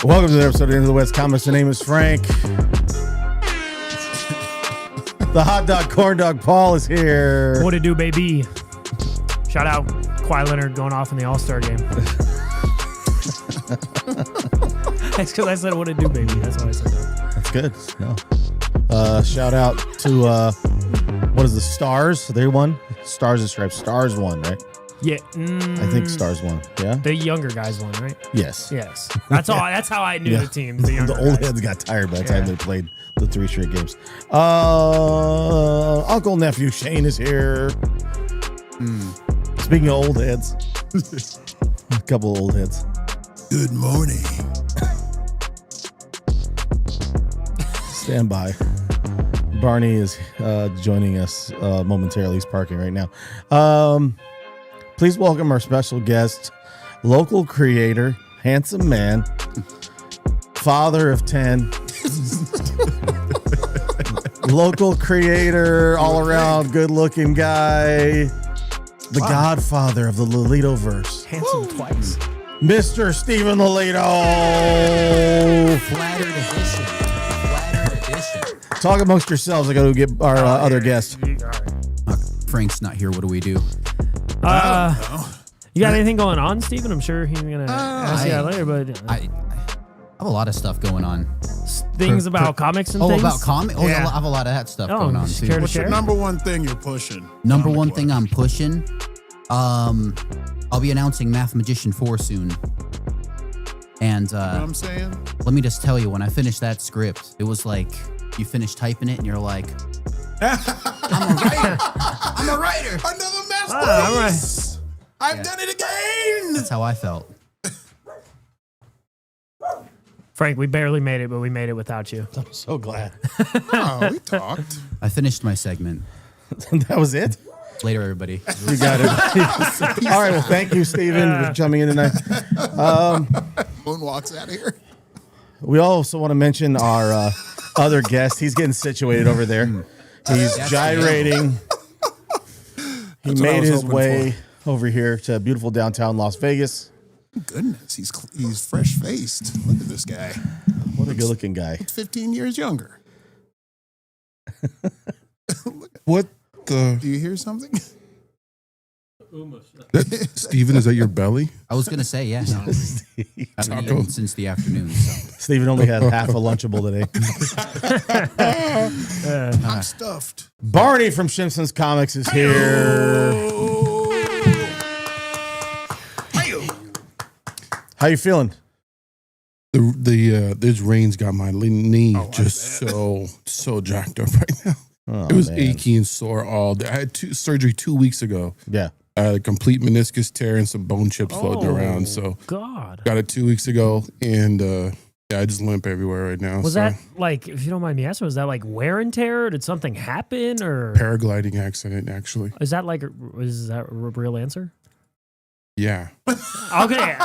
Welcome to the episode of the End of the West Comics. The name is Frank. The hot dog, corn dog Paul is here. What it do, baby? Shout out Kawhi Leonard going off in the All-Star game. That's because I said what it do, baby. That's why I said that. That's good. No. Shout out to, what is the Stars? They won? Stars and Stripes. Stars won, right? Yeah. I think Stars won. Yeah? The younger guys won, right? Yes. Yes. That's all. That's how I knew the teams. The younger The old guys. heads got tired by the time they played the 3 straight games. Uncle Nephew Shane is here. Speaking of old heads. A couple of old heads. Good morning. Stand by. Barney is joining us momentarily. He's parking right now. Please welcome our special guest, local creator, handsome man, father of 10, local creator, all around good looking guy, the godfather of the Lelito verse, Handsome twice. Mr. Steven Lelito. Flattered edition. Talk amongst yourselves. I got to get our other guest. Frank's not here. What do we do? You got anything going on, Steven? I'm sure he's going to ask you that later, but I have a lot of stuff going on. things about comics and things? About comics? Oh, Yeah. I have a lot of that stuff going on, too. care to What's share? your number one thing you're pushing? Number one thing I'm pushing, I'll be announcing Math Magician 4 soon. And You know what I'm saying? let me just tell you, when I finished that script, it was like you finish typing it and you're like, I'm a writer. I'm a writer. Another masterpiece. all right. I've done it again. That's how I felt. Frank, we barely made it, but we made it without you. I'm so glad. Oh, we talked. I finished my segment. That was it? Later, everybody. You got it. All right. Well, thank you, Steven, for coming in tonight. Moonwalks out of here. We also want to mention our other guest. He's getting situated over there. He's gyrating. He That's what I made was his hoping way over here to beautiful downtown Las Vegas. Goodness, he's fresh faced. Look at this guy. What a good-looking guy. 15 years younger. What the? Do you hear something? Steven, is that your belly? I was going to say, yeah. No, I haven't eaten since the afternoon. So. Steven only had half a Lunchable today. I'm stuffed. Barney from Shimpsons Comics is here. How you feeling? This rain's got my knee just so jacked up right now. Oh, it was man. achy and sore all day. I had surgery 2 weeks ago. Yeah. I had a complete meniscus tear and some bone chips floating around. So God. got it 2 weeks ago, and I just limp everywhere right now. Was that like, if you don't mind me asking, was that like wear and tear? Or did something happen, or paragliding accident? Actually, is that like, is that a real answer? yeah. Okay.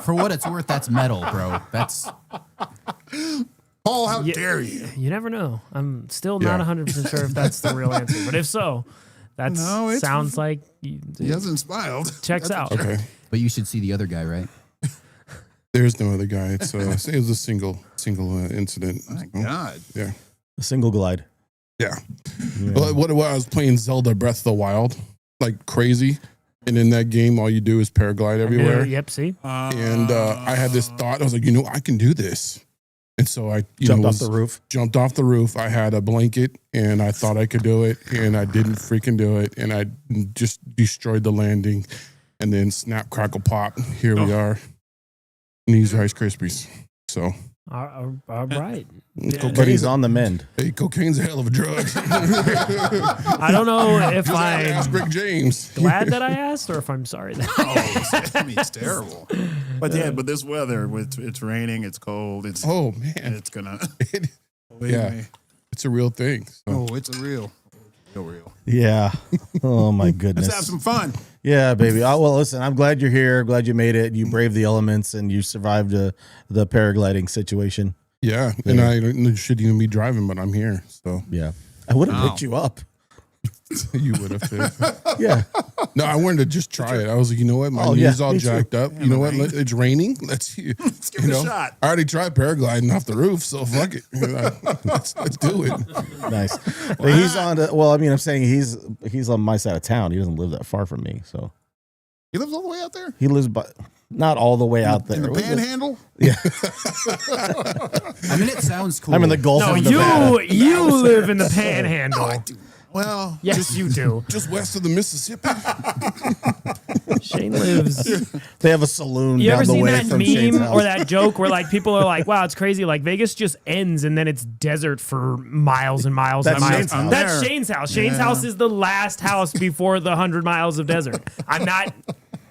For what it's worth, that's metal, bro. That's Paul, how dare you? You never know. I'm still not 100% sure if that's the real answer, but if so, that sounds like He hasn't smiled. checks out. Okay. But you should see the other guy, right? There's no other guy. It was a single incident. My God. Yeah. A single glide. Yeah. Well, what I was playing Zelda Breath of the Wild like crazy, and in that game, all you do is paraglide everywhere. Yep. See. And I had this thought. I was like, I can do this. And so I Jumped off the roof. Jumped off the roof. I had a blanket, and I thought I could do it, and I didn't freaking do it, and I just destroyed the landing. And then snap, crackle, pop. Here we are. And these Rice Krispies. So. All right. But he's on the mend. Hey, cocaine's a hell of a drug. I don't know if Ask I'm Rick James. glad that I asked or if I'm sorry that I mean, it's terrible. But but this weather, it's raining, it's cold, it's it's gonna. Yeah. Me. It's a real thing. So. Oh, it's real. Yeah. Oh, my goodness. Let's have some fun. Yeah, baby. Well, listen, I'm glad you're here. Glad you made it. You braved the elements and you survived the paragliding situation. Yeah, and I shouldn't even be driving, but I'm here. So yeah, I would have picked you up. You would have fit. Yeah. No, I wanted to just try it. I was like, you know what? My knees all me too. jacked up. You know what? It's raining. Let's give it a shot. I already tried paragliding off the roof, so fuck it. Let's do it. Nice. But he's on. Well, I mean, I'm saying he's on my side of town. He doesn't live that far from me, so He lives all the way out there? he lives, but not all the way out there. In the Panhandle? Yeah. I mean, it sounds cool. I'm in the Gulf No, of Nevada. you live in the Panhandle. I do. Well, Yes, you do. Just west of the Mississippi. Shane lives. They have a saloon You down ever the seen way that from Shane's meme house. or that joke where like people are like, "Wow, it's crazy." Like Vegas just ends and then it's desert for miles and miles That's and miles. Shane's house. That's There. Shane's house. Shane's house is the last house before the 100 miles of desert. I'm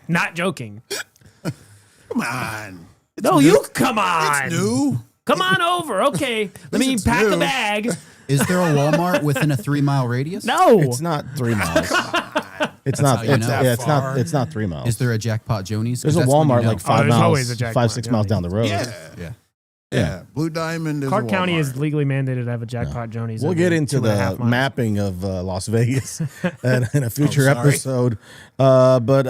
not joking. come on. No, you come on. It's new. Come on over. Okay, let me It's pack new. a bag. Is there a Walmart within a 3-mile radius? No, It's not 3 miles. It's That's not. how you It's, know. yeah, it's not. It's not 3 miles. Is there a Jackpot Jonies? There's a 'Cause that's when you Walmart know. like 5 there's always miles, a Jackpot 5-6 miles Johnny. down the road. Yeah. Yeah. Blue Diamond is Clark a County Walmart. is legally mandated to have a Jackpot Jonies. We'll every get into 2.5 the miles. mapping of Las Vegas in a future sorry. episode. But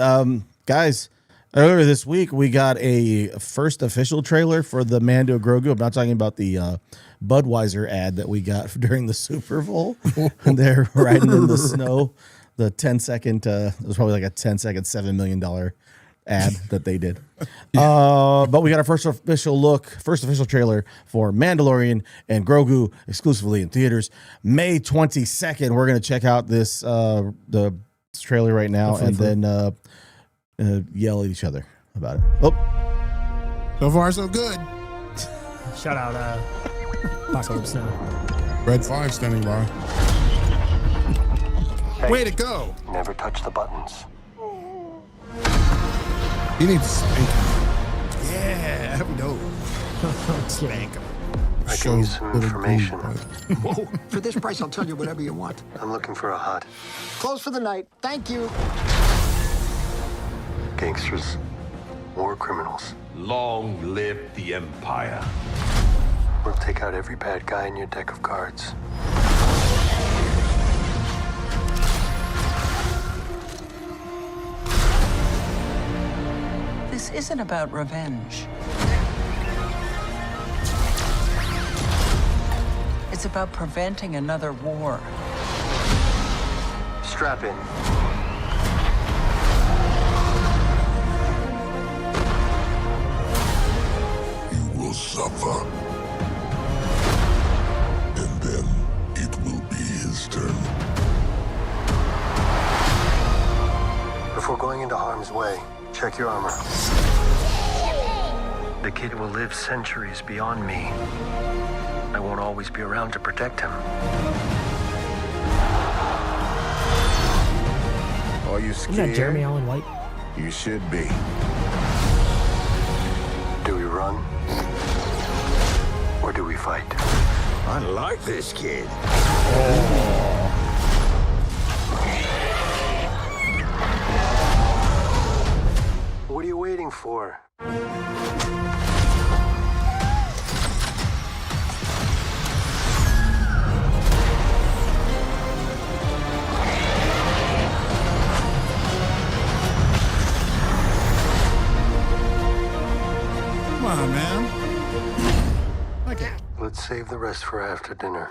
guys, earlier this week we got a first official trailer for the Mando Grogu. I'm not talking about the Budweiser ad that we got during the Super Bowl. They're riding in the snow. The 10-second, it was probably like a 10-second, $7 million ad that they did. But we got our first official trailer for Mandalorian and Grogu exclusively in theaters. May 22nd. We're going to check out this the trailer right now and then yell at each other about it. Oh, So far, so good. Shout out Apocalypse Now. Red 5 standing by. Way to go. Never touch the buttons. He needs to spank Yeah, we know. Spank him. I Show can use some little information. dude, Whoa, for this price, I'll tell you whatever you want. I'm looking for a hut. Close for the night. Thank you. Gangsters. War criminals. Long live the Empire. We'll take out every bad guy in your deck of cards. This isn't about revenge. It's about preventing another war. Strap in. You will suffer. And then it will be his turn. Before going into harm's way, check your armor. The kid will live centuries beyond me. I won't always be around to protect him. Are you Isn't scared? that Jeremy Allen White? You should be. Do we run? Or do we fight? I like this kid. What are you waiting for? Come on, man. Okay. Let's save the rest for after dinner.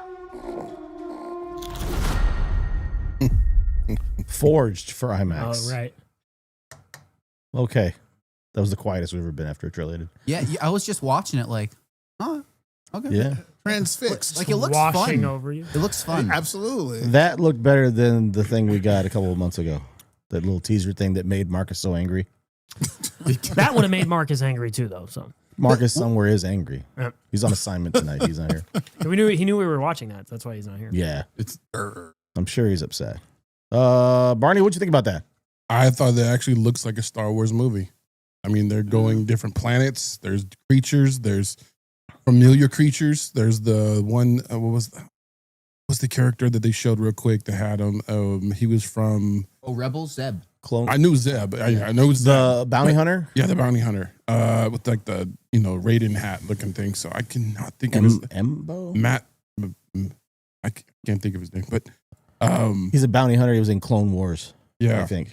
forged for IMAX. Oh, right. Okay. That was the quietest we've ever been after a trailer ended. Yeah, I was just watching it like, oh, okay. Yeah. Transfixed. Like it looks Washing fun. over you. It looks fun. Absolutely. That looked better than the thing we got a couple of months ago. That little teaser thing that made Marcus so angry. That would have made Marcus angry too, though. So Marcus somewhere is angry. Yep. He's on assignment tonight. He's not here. he knew we were watching that. That's why he's not here. Yeah. It's I'm sure he's upset. Barney, what'd you think about that? I thought that actually looks like a Star Wars movie. I mean, they're going different planets. There's creatures. There's familiar creatures. There's the one. What's the character that they showed real quick that had him? He was from. Oh, Rebels, Zeb. Clone. I knew Zeb. I know Zeb. The bounty hunter? Yeah, the bounty hunter. With like the Raiden hat looking thing. So I cannot think of his Embo? Matt. I can't think of his name, but He's a bounty hunter. He was in Clone Wars. Yeah, I think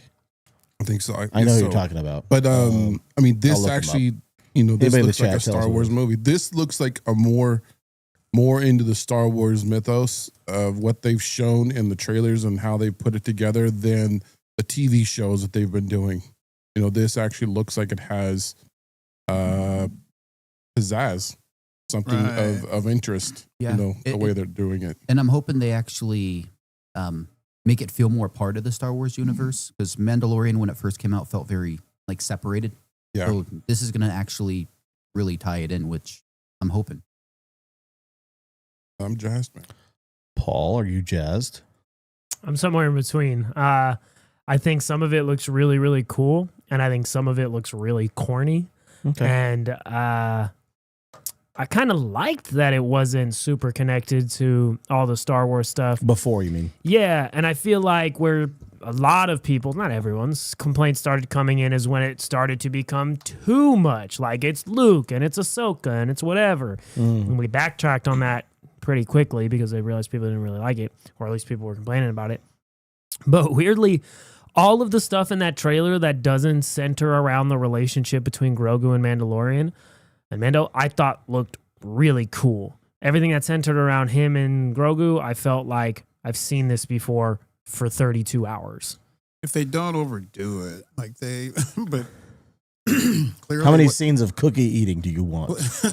so. I know who you're talking about. But I mean, this actually, this looks like a Star Wars movie. This looks like a more into the Star Wars mythos of what they've shown in the trailers and how they put it together than the TV shows that they've been doing. This actually looks like it has pizzazz, something of interest. Yeah. The way they're doing it. And I'm hoping they actually make it feel more part of the Star Wars universe, because Mandalorian, when it first came out, felt very like separated. Yeah. So this is going to actually really tie it in, which I'm hoping. I'm jazzed, man. Paul, are you jazzed? I'm somewhere in between. I think some of it looks really, really cool, and I think some of it looks really corny. Okay. And I kind of liked that it wasn't super connected to all the Star Wars stuff. Before, you mean? Yeah, and I feel like where a lot of people, not everyone's, complaints started coming in is when it started to become too much. Like, it's Luke, and it's Ahsoka, and it's whatever. And we backtracked on that pretty quickly because they realized people didn't really like it, or at least people were complaining about it. But weirdly, all of the stuff in that trailer that doesn't center around the relationship between Grogu and Mandalorian and Mando, I thought looked really cool. Everything that centered around him and Grogu, I felt like I've seen this before for 32 hours. If they don't overdo it, like they, but clearly, how many scenes of cookie eating do you want? See,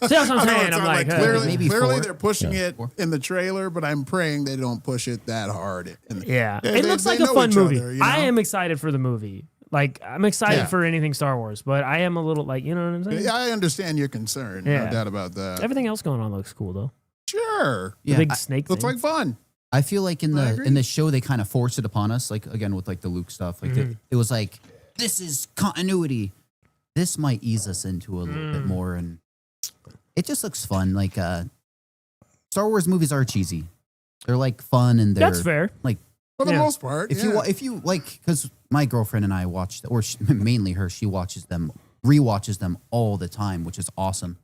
that's what I'm saying. I'm like, maybe clearly 4. they're pushing it in the trailer, but I'm praying they don't push it that hard. It looks like a fun movie. I am excited for the movie. Like, I'm excited for anything Star Wars, but I am a little like, you know what I'm saying? Yeah, I understand your concern. No doubt about that. Everything else going on looks cool though. Sure. The big snake looks thing. like fun. I feel like in the show they kind of forced it upon us, like again with like the Luke stuff. Like it was like, this is continuity. This might ease us into a little bit more, and it just looks fun. Like Star Wars movies are cheesy. They're like fun, and they're that's fair. Like for the most part, if you like, because my girlfriend and I watched, or mainly her, she rewatches them all the time, which is awesome.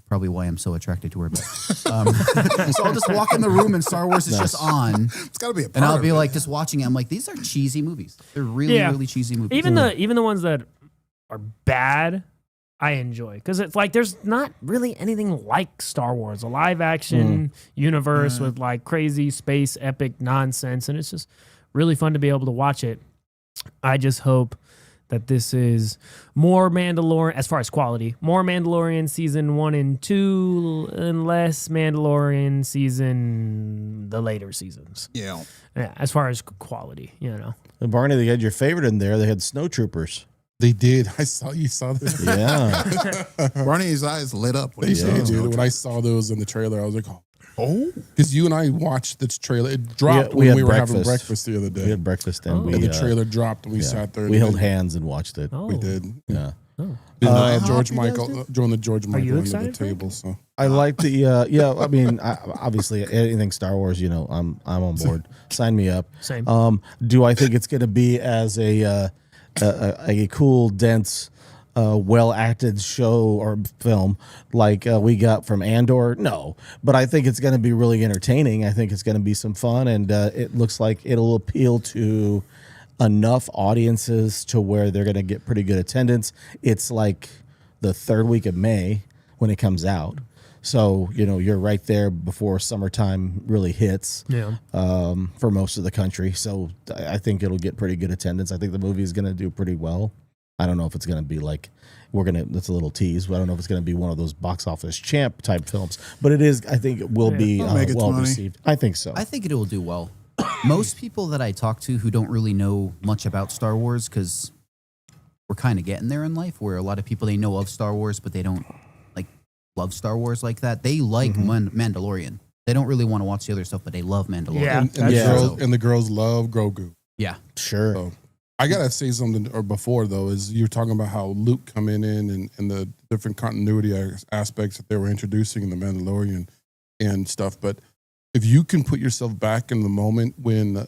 Probably why I'm so attracted to her. But, so I'll just walk in the room and Star Wars is just on. It's got to be a part and I'll of be it. like just watching it. I'm like, these are cheesy movies. They're really, really cheesy movies. Even the ones that are bad, I enjoy, because it's like there's not really anything like Star Wars, a live action universe with like crazy space epic nonsense, and it's just really fun to be able to watch it. I just hope that this is more Mandalorian, as far as quality, more Mandalorian season 1 and 2 and less Mandalorian season, the later seasons. Yeah, as far as quality, you know. And Barney, they had your favorite in there. They had snowtroopers. They did. You saw that. Yeah. Barney's eyes lit up when They did, dude. When I saw those in the trailer, I was like, oh, because you and I watched this trailer. It dropped when we were having breakfast the other day. We had breakfast and the trailer dropped and we sat there. We held hands and watched it. We did. Yeah. George Michael joined the table. So I like the I mean, obviously anything Star Wars, I'm on board. Sign me up. Same. Do I think it's going to be as a cool, dense, well acted show or film like we got from Andor? No, but I think it's going to be really entertaining. I think it's going to be some fun, and it looks like it'll appeal to enough audiences to where they're going to get pretty good attendance. It's like the third week of May when it comes out. So, you're right there before summertime really hits for most of the country. So I think it'll get pretty good attendance. I think the movie is going to do pretty well. I don't know if it's going to be like, that's a little tease, but I don't know if it's going to be one of those box office champ type films. But it is, I think it will be well received. I think so. I think it will do well. Most people that I talk to who don't really know much about Star Wars, because we're kind of getting there in life, where a lot of people, they know of Star Wars, but they don't love Star Wars like that. They like Mandalorian. They don't really want to watch the other stuff, but they love Mandalorian. Yeah, and the girls love Grogu. Yeah, sure. So, I gotta say something before though, is you're talking about how Luke coming in and the different continuity aspects that they were introducing in the Mandalorian and stuff. But if you can put yourself back in the moment when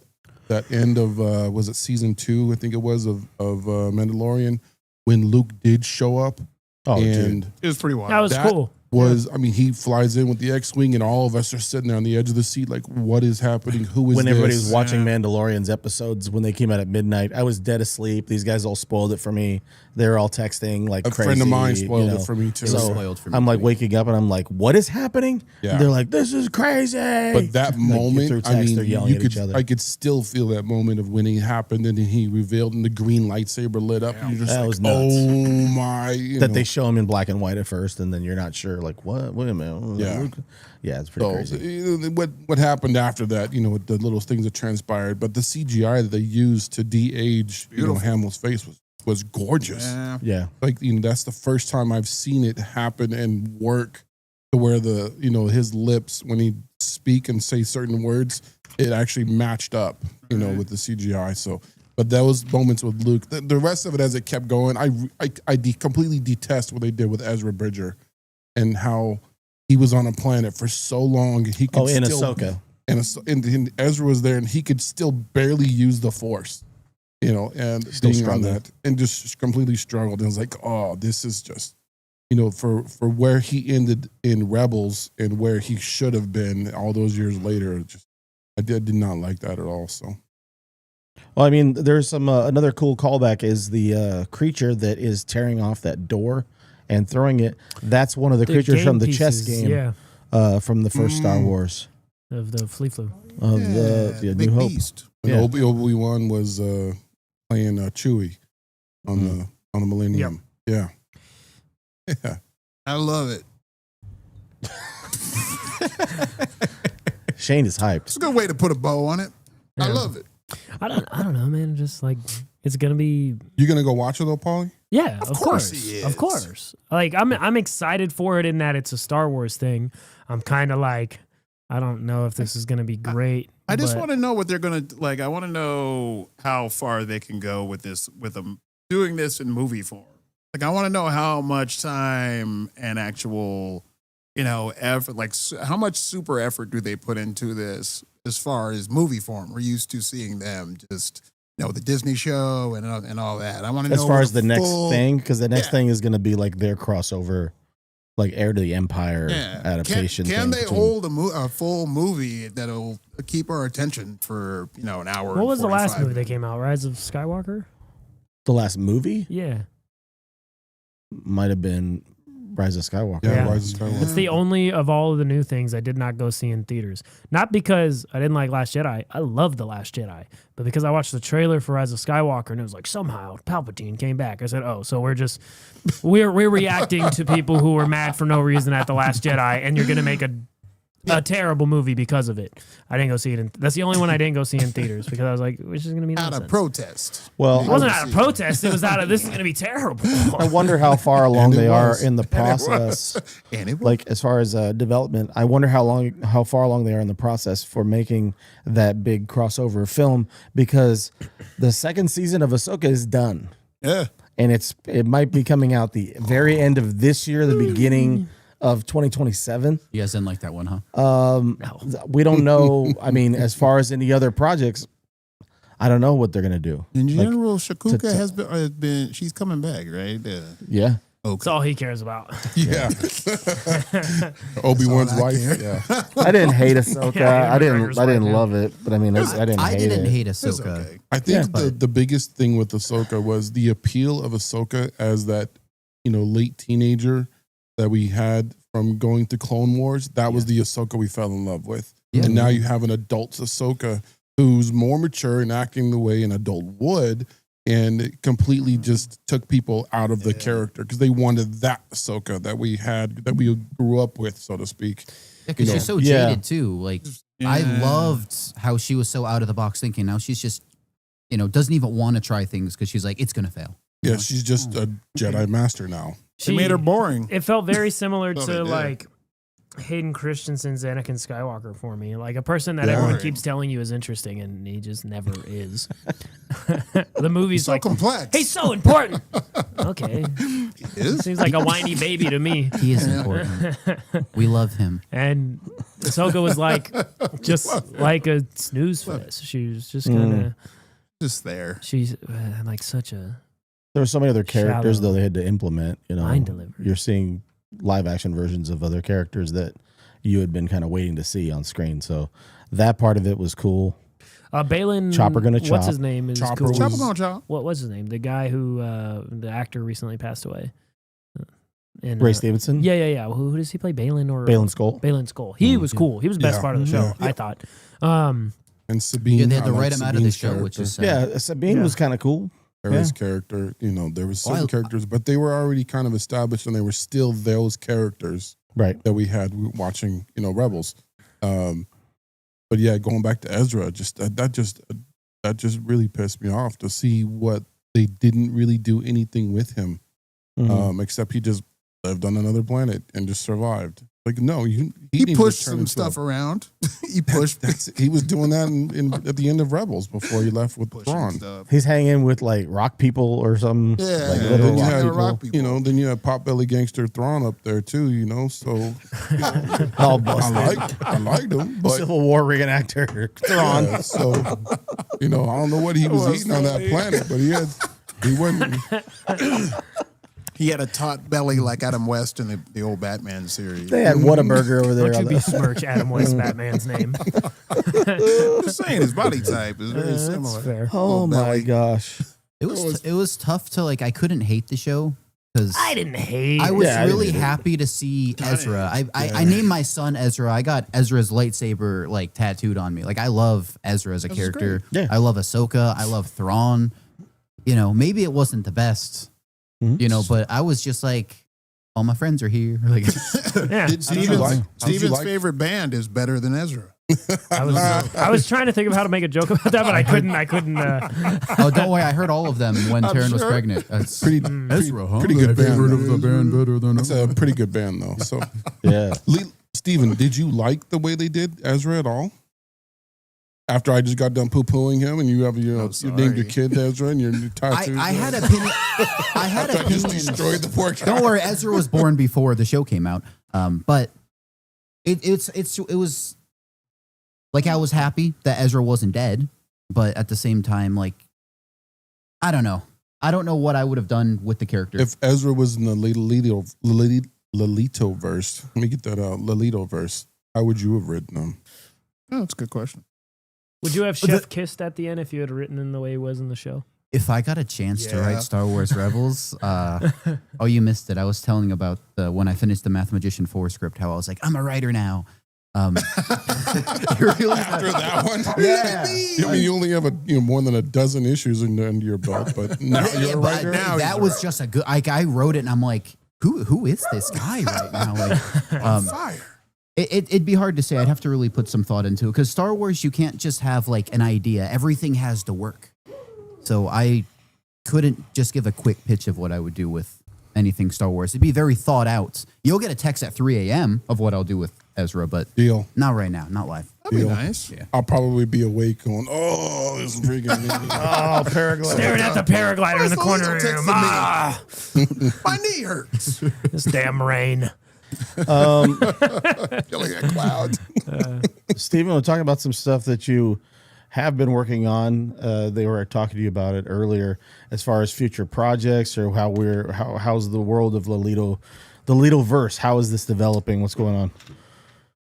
that end of was it season 2? I think it was of Mandalorian, when Luke did show up. Oh, and dude. It was pretty wild. That was cool. was, I mean, he flies in with the X-Wing and all of us are sitting there on the edge of the seat like, what is happening? Who is when this? everybody was watching Mandalorian's episodes when they came out at midnight, I was dead asleep. These guys all spoiled it for me. They were all texting like A crazy. friend of mine spoiled it for me too. So spoiled for me I'm like too. waking up and I'm like, what is happening? Yeah. And they're like, this is crazy. But that Like, moment, through I text, mean, they're yelling you at could, each other. I could still feel that moment of when it happened and then he revealed and the green lightsaber lit up. And you're just That like, was nuts. oh my. that they show him in black and white at first, and then you're not sure. Like, what? Wait a minute. Yeah. Yeah, it's pretty crazy. you know, what happened after that, you know, with the little things that transpired, but the CGI that they used to de-age, you know, Hamill's face was gorgeous. Yeah. Like, you know, that's the first time I've seen it happen and work to where the, you know, his lips, when he speak and say certain words, it actually matched up, you know, with the CGI. So, but those moments with Luke, the rest of it as it kept going, I completely detest what they did with Ezra Bridger and how he was on a planet for so long. He could in still, Ahsoka. And Ezra was there and he could still barely use the Force, you know, and Still being on struggled. that and just completely struggled. And it's like, oh, this is just, you know, for where he ended in Rebels and where he should have been all those years later. Just I did not like that at all. So. Well, I mean, there's some another cool callback is the creature that is tearing off that door and throwing it. That's one of the creatures game from the chess pieces, game, from the first Star Wars of the Flea Flu. of the New Big Hope. Beast. And Yeah. Obi-Wan was playing Chewie on the Millennium. Yeah. Yeah. I love it. Shane is hyped. It's a good way to put a bow on it. I Yeah. love it. I don't know, man. Just like it's gonna be. You gonna go watch it though, Paulie? Yeah, Of of course course, he of is. course. Like I'm excited for it in that it's a Star Wars thing. I'm kind of like, I don't know if this is gonna be great. I just but- want to know what they're gonna like. I want to know how far they can go with this, with them doing this in movie form. Like, I want to know how much time and actual, you know, effort, like how much super effort do they put into this as far as movie form? We're used to seeing them just, you know, the Disney show and all that. I want to know As far what as the next full- thing, because the next Yeah. thing is going to be like their crossover, like Heir to the Empire Yeah. adaptation. Can thing they between- hold a full movie that'll keep our attention for, you know, an hour? What and was the last 45 movie that came out? Rise of Skywalker. the last movie? Yeah, Might have been Rise of Skywalker. Yeah. Rise of Skywalker. it's the only of all of the new things I did not go see in theaters. Not because I didn't like Last Jedi. I loved the Last Jedi, but because I watched the trailer for Rise of Skywalker and it was like somehow Palpatine came back. I said, oh, so we're reacting to people who were mad for no reason at the Last Jedi, and you're gonna make a terrible movie because of it. I didn't go see it. That's the only one I didn't go see in theaters because I was like, which is gonna be out nonsense. of protest. Well, It wasn't out of protest. It was out of this is gonna be terrible. I wonder how far along And it they are was. in the And it was. process. And it was. Like as far as development, I wonder how far along they are in the process for making that big crossover film, because the second season of Ahsoka is done, Yeah. and it might be coming out the very end of this year, the beginning of 2027. You guys didn't like that one, huh? We don't know. I mean, as far as any other projects, I don't know what they're gonna do. In Like, general, Shakuka to- has been she's coming back, right? yeah. That's all he cares about. Yeah. Obi-Wan's That's all I wife. care. Yeah. I didn't hate Ahsoka. Yeah, I didn't McGregor's I didn't wife, yeah. love it, but I mean, I didn't. I hate didn't it. hate It's Ahsoka. okay. I think Yeah. the biggest thing with Ahsoka was the appeal of Ahsoka as that, you know, late teenager that we had from going to Clone Wars. That was the Ahsoka we fell in love with. Yeah. And now you have an adult Ahsoka who's more mature and acting the way an adult would, and it completely just took people out of the character because they wanted that Ahsoka that we had, that we grew up with, so to speak. Because You know. she's so Yeah. jaded too. Like I Yeah. loved how she was so out of the box thinking. Now she's just, you know, doesn't even want to try things because she's like, it's gonna fail. Yeah, she's just a Jedi Master now. They made her boring. It felt very similar Well, they to did. like Hayden Christensen's Anakin Skywalker for me. Like a person that Yeah. everyone keeps telling you is interesting and he just never is. The movie's He's so like, complex. he's so important. Okay. is. Seems like a whiny baby to me. He is important. We love him. And Ahsoka was like, just like a snooze fest. She was just kind of, Just there. she's like such a, There were so many other characters Shallow. though they had to implement. You know, Mind delivery. you're seeing live action versions of other characters that you had been kind of waiting to see on screen. So that part of it was cool. Balin Chopper gonna chop. What's his name? Is Chopper cool. was- Chopper gonna chop. What was his name? The guy who the actor recently passed away. And, Ray Stevenson? Yeah. Who does he play? Balin or Balin Skull. Balin Skull. He was cool. He was the best Yeah. part of the show, Yeah. I thought. And Sabine. Yeah, they had I to like write him out of the Sabine's show, which character. is sad. Yeah, Sabine was kind of cool. His character, there was certain characters, but they were already kind of established, and they were still those characters Right. that we had watching, Rebels. But yeah, going back to Ezra, that just really pissed me off to see what they didn't really do anything with him, except he just lived on another planet and just survived. Like, no, he pushed some stuff around. He pushed. He was doing that at the end of Rebels before he left with Thrawn. stuff. He's hanging with like rock people or some. Yeah, like yeah, little Then you rock had, people. rock people. then you had Potbelly Gangster Thrawn up there too, so All busted. I liked him, but Civil War reenactor Thrawn. yeah, so I don't know what he was eating on that planet, but he wasn't. He had a taut belly like Adam West in the old Batman series. They had Whataburger over there. Don't you on the- besmirch Adam West Batman's name. I'm just saying his body type is very similar. That's fair. Oh my gosh. It was tough to I couldn't hate the show because I didn't hate I was Yeah, I really didn't hate it. happy to see Ezra. I named my son Ezra. I got Ezra's lightsaber tattooed on me. I love Ezra as a character. Yeah. I love Ahsoka. I love Thrawn. Maybe it wasn't the best. But I was just all my friends are here. Yeah. Steven's favorite band is better than Ezra. I was trying to think of how to make a joke about that, but I couldn't. Oh, don't worry. I heard all of them when Taryn was pregnant. That's Ezra, huh? Pretty good band. of the band better than It's a pretty good band though. So Yeah. Steven, did you like the way they did Ezra at all? After I just got done poo-pooing him, and you have you named your kid Ezra, and your tattoo. I had opinion. I had I just opinions. destroyed the poor guy. Don't worry, Ezra was born before the show came out. But it was I was happy that Ezra wasn't dead, but at the same time, I don't know. I don't know what I would have done with the character. If Ezra was in the Lelito verse, let me get that out. Lelito verse. How would you have written them? Oh, that's a good question. Would you have Chef kissed at the end if you had written in the way he was in the show? If I got a chance to write Star Wars Rebels, oh, you missed it. I was telling about when I finished the Math Magician 4 script, how I was I'm a writer now. Really? After that one? Yeah. I mean, you only have more than a dozen issues under your belt, but now you're a writer. That was just a good. I wrote it, and I'm like, who is this guy right now? Fire. It'd be hard to say. I'd have to really put some thought into it because Star Wars, you can't just have an idea. Everything has to work. So I couldn't just give a quick pitch of what I would do with anything Star Wars. It'd be very thought out. You'll get a text at 3 a.m. of what I'll do with Ezra, but Deal. not right now, not live. That'd be nice. Yeah. I'll probably be awake going, oh, this is freaking me. Oh, paraglider. Staring at the paraglider in the corner room. Ah, My knee hurts. this damn rain. Feeling a cloud. Steven, we're talking about some stuff that you have been working on. They were talking to you about it earlier as far as future projects or how's the world of Lelito, the Lelito verse. How is this developing? What's going on?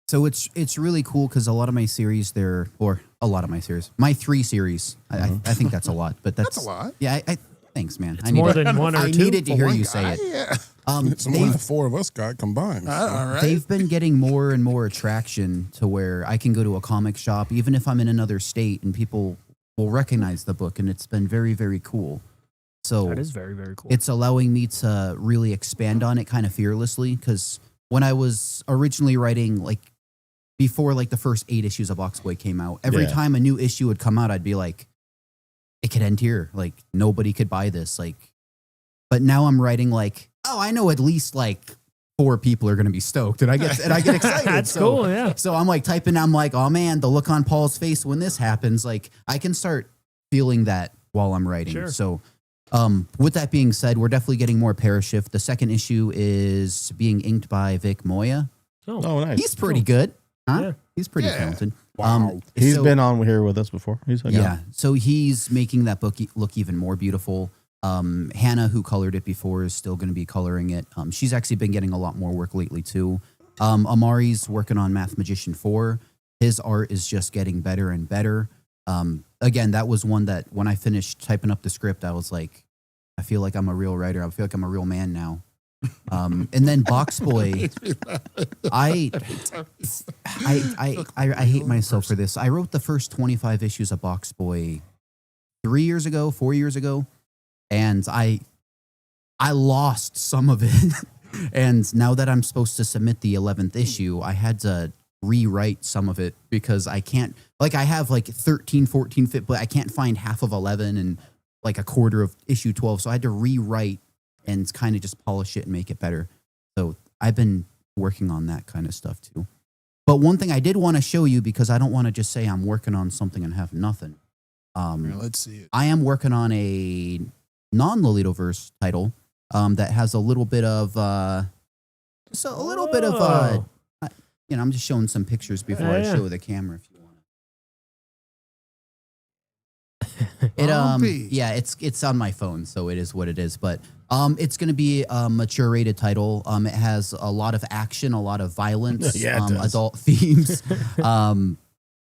So it's really cool because a lot of my series, my 3 series, I think that's a lot, but that's a lot. Yeah, thanks, man. It's more than one or I two needed to for hear one you guy. say it. Yeah. It's more than the 4 of us got combined. All right. They've been getting more and more attraction to where I can go to a comic shop, even if I'm in another state, and people will recognize the book, and it's been very, very cool. So That is very, very cool. it's allowing me to really expand on it kind of fearlessly, because when I was originally writing, before the first 8 issues of Boxboy came out, every time a new issue would come out, I'd be like, it could end here. Nobody could buy this. But now I'm writing oh, I know at least 4 people are going to be stoked, and I get excited. That's cool, yeah. So I'm typing. I'm oh man, the look on Paul's face when this happens. I can start feeling that while I'm writing. Sure. So, with that being said, we're definitely getting more Parashift. The second issue is being inked by Vic Moya. Oh, nice. He's pretty good. Huh? Yeah. He's pretty talented. Wow. He's so- been on here with us before. He's yeah. So he's making that book look even more beautiful. Hannah, who colored it before, is still going to be coloring it. She's actually been getting a lot more work lately too. Amari's working on Math Magician 4. His art is just getting better and better. Again, that was one that when I finished typing up the script, I was like, I feel like I'm a real writer. I feel like I'm a real man now. And then Box Boy, I hate myself for this. I wrote the first 25 issues of Box Boy 4 years ago, and I lost some of it. And now that I'm supposed to submit the 11th issue, I had to rewrite some of it because I can't, like, I have like 13, 14, 15, but I can't find half of 11 and like a quarter of issue 12. So I had to rewrite and kind of just polish it and make it better. So I've been working on that kind of stuff too. But one thing I did want to show you, because I don't want to just say I'm working on something and have nothing. Let's see it. I am working on a non-Lelitoverse title that has a little bit of, I'm just showing some pictures before I show the camera. If you want it's on my phone, so it is what it is. But it's going to be a mature rated title. It has a lot of action, a lot of violence, adult themes.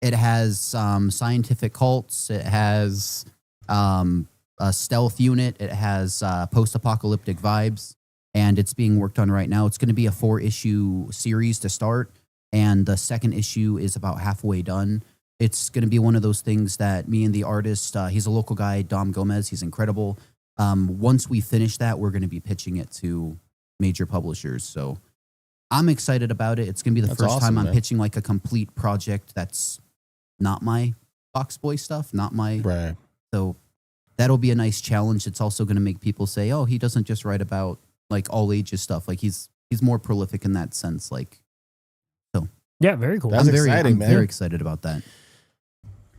It has scientific cults. It has a stealth unit. It has post-apocalyptic vibes, and it's being worked on right now. It's going to be a 4-issue series to start, and the second issue is about halfway done. It's going to be one of those things that me and the artist, he's a local guy, Dom Gomez. He's incredible. Once we finish that, we're going to be pitching it to major publishers. So I'm excited about it. It's going to be the first time I'm pitching like a complete project that's not my Box Boy stuff, not my... Right. So that'll be a nice challenge. It's also going to make people say, oh, he doesn't just write about like all ages stuff. Like he's more prolific in that sense. Like, so. Yeah, very cool. That's exciting, man. I'm very excited about that.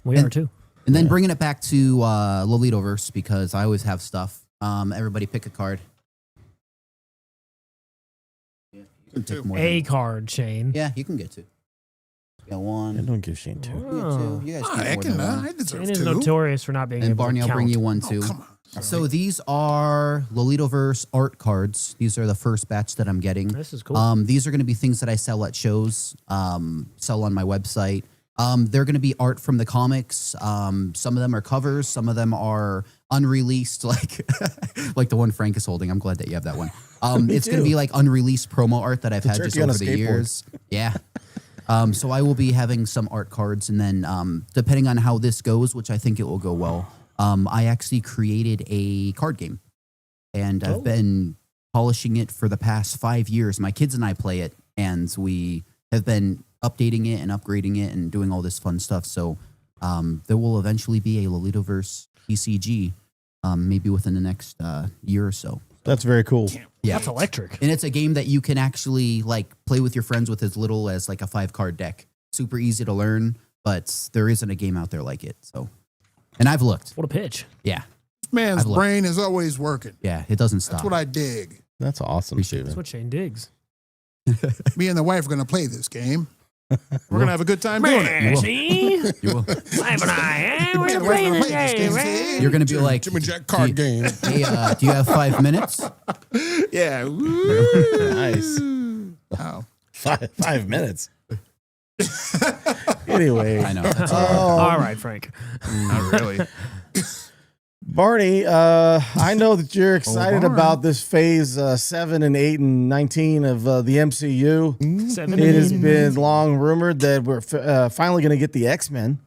We are too. And then bringing it back to Lelitoverse, because I always have stuff. Everybody pick a card. Yeah, you can pick more A card, Shane. Yeah, you can get two. You got one. I don't give Shane two. You get two. You guys get more than one. I deserve Shane is two. notorious for not being And able Barney, to I'll count. bring you one too. Come on. So these are Lelitoverse art cards. These are the first batch that I'm getting. This is cool. These are going to be things that I sell at shows, sell on my website. They're going to be art from the comics. Some of them are covers. Some of them are unreleased, like the one Frank is holding. I'm glad that you have that one. It's going to be like unreleased promo art that I've had just over the years. Yeah. So I will be having some art cards, and then depending on how this goes, which I think it will go well, I actually created a card game, and I've been polishing it for the past 5 years. My kids and I play it, and we have been updating it and upgrading it and doing all this fun stuff. So there will eventually be a Lelitoverse PCG, maybe within the next year or so. That's very cool. Yeah, That's electric. and it's a game that you can actually like play with your friends with as little as like a 5-card deck. Super easy to learn, but there isn't a game out there like it. So, and I've looked. What a pitch. Yeah, Man's I've looked. brain is always working. yeah, it doesn't stop. That's what I dig. That's awesome, Appreciate That's Steven. what Shane digs. Me and the wife are going to play this game. We're going to have a good time doing it. Man, see? You will. Wife and I, Me we're and the wife playing are the gonna play this game, game, right? see? You're gonna be like, Jimmy Jack card game. hey, do you have 5 minutes? Yeah. Nice. Oh. 5 minutes. Anyway, I know. That's All right, Frank. Not really. Barney, I know that you're excited Barney. about this phase 7 and 8 and 19 of the MCU. 7 It has and been long rumored that we're finally going to get the X-Men.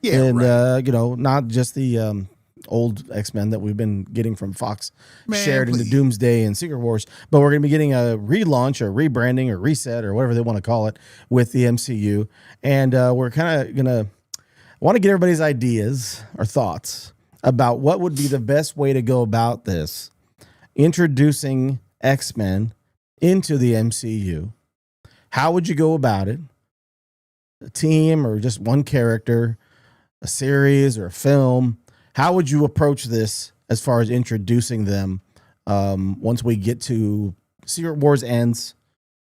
Yeah, And, right. not just the old X-Men that we've been getting from Fox Man, shared into please. Doomsday and Secret Wars, but we're going to be getting a relaunch or rebranding or reset or whatever they want to call it with the MCU. And we're kind of going to want to get everybody's ideas or thoughts about what would be the best way to go about this, introducing X-Men into the MCU. How would you go about it? A team or just one character, a series or a film? How would you approach this as far as introducing them once we get to Secret Wars ends,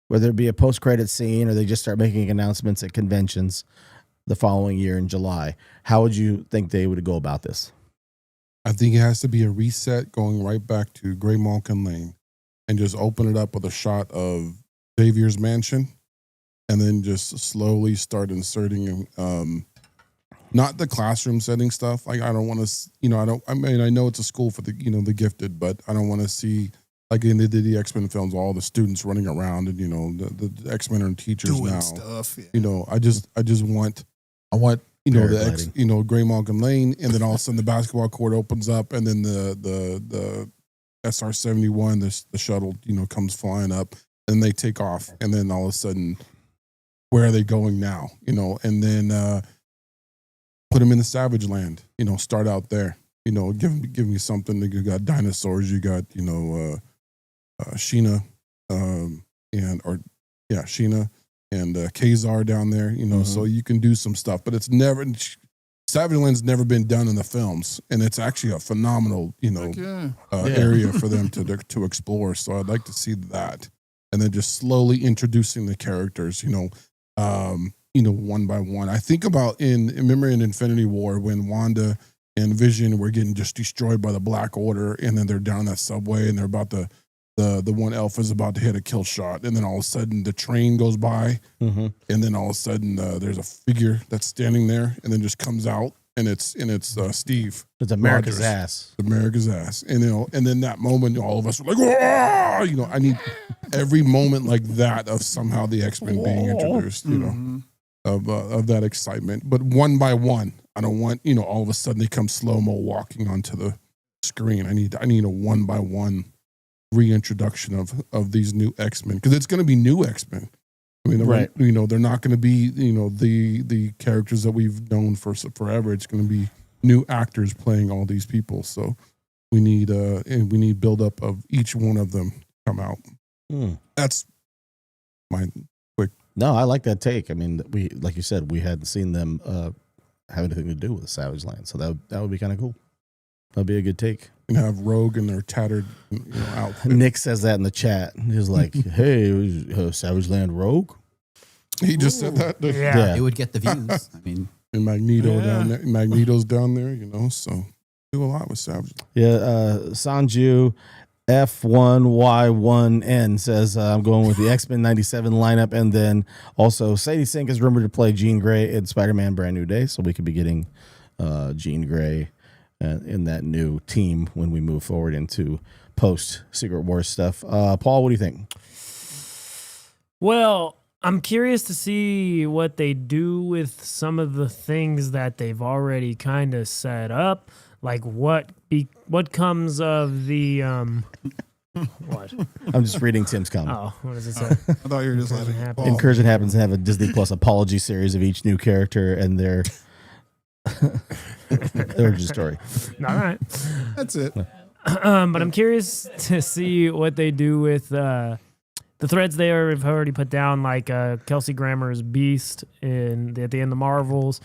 whether it be a post-credit scene or they just start making announcements at conventions the following year in July? How would you think they would go about this? I think it has to be a reset going right back to Grey Malkin Lane and just open it up with a shot of Xavier's mansion and then just slowly start inserting not the classroom setting stuff. Like, I don't want to, I know it's a school for the, the gifted, but I don't want to see, like in the X-Men films, all the students running around and, the X-Men are teachers doing now. Stuff. Yeah. I want, Paragliding. Grey Malkin Lane, and then all of a sudden the basketball court opens up, and then the SR-71, the shuttle, comes flying up, and they take off, and then all of a sudden, where are they going now? And then put them in the Savage Land. Start out there. Give me something. You got dinosaurs. You got Sheena, Sheena. And Kazar down there, so you can do some stuff, but it's never Savage Land's never been done in the films, and it's actually a phenomenal, area for them to explore. So I'd like to see that, and then just slowly introducing the characters, one by one. I think about remember in Infinity War when Wanda and Vision were getting just destroyed by the Black Order, and then they're down that subway, and they're about to. The one elf is about to hit a kill shot, and then all of a sudden the train goes by, and then all of a sudden there's a figure that's standing there, and then just comes out, and it's Steve. It's America's Rogers. ass. America's ass, and and then that moment, all of us are like, "Whoa!" I need every moment like that of somehow the X-Men being introduced, of that excitement, but one by one. I don't want all of a sudden they come slow-mo walking onto the screen. I need a one by one reintroduction of these new X-Men, because it's going to be new X-Men. I mean, right? They're not going to be the characters that we've known for forever. It's going to be new actors playing all these people. So we need build up of each one of them come out. That's my quick. No, I like that take. I mean, we, like you said, we hadn't seen them have anything to do with the Savage Land, so that would be kind of cool. That'd be a good take. And have Rogue in their tattered outfit. Nick says that in the chat. He's like, "Hey, Savage Land Rogue." He just said that. Yeah, it would get the views. I mean, and Magneto down there. Magneto's down there. So do a lot with Savage. Yeah, Sanju F1Y1N says, I'm going with the X-Men 97 lineup, and then also Sadie Sink is rumored to play Jean Grey in Spider-Man Brand New Day, so we could be getting Jean Grey in that new team when we move forward into post Secret Wars stuff. Paul, what do you think? Well, I'm curious to see what they do with some of the things that they've already kind of set up. Like what comes of the what? I'm just reading Tim's comment. Oh, what does it say? I thought you were just letting it fall. Incursion happens to have a Disney Plus apology series of each new character and their origin story. All right, that's it. But I'm curious to see what they do with the threads they have already put down, like Kelsey Grammer's Beast at the end of Marvels.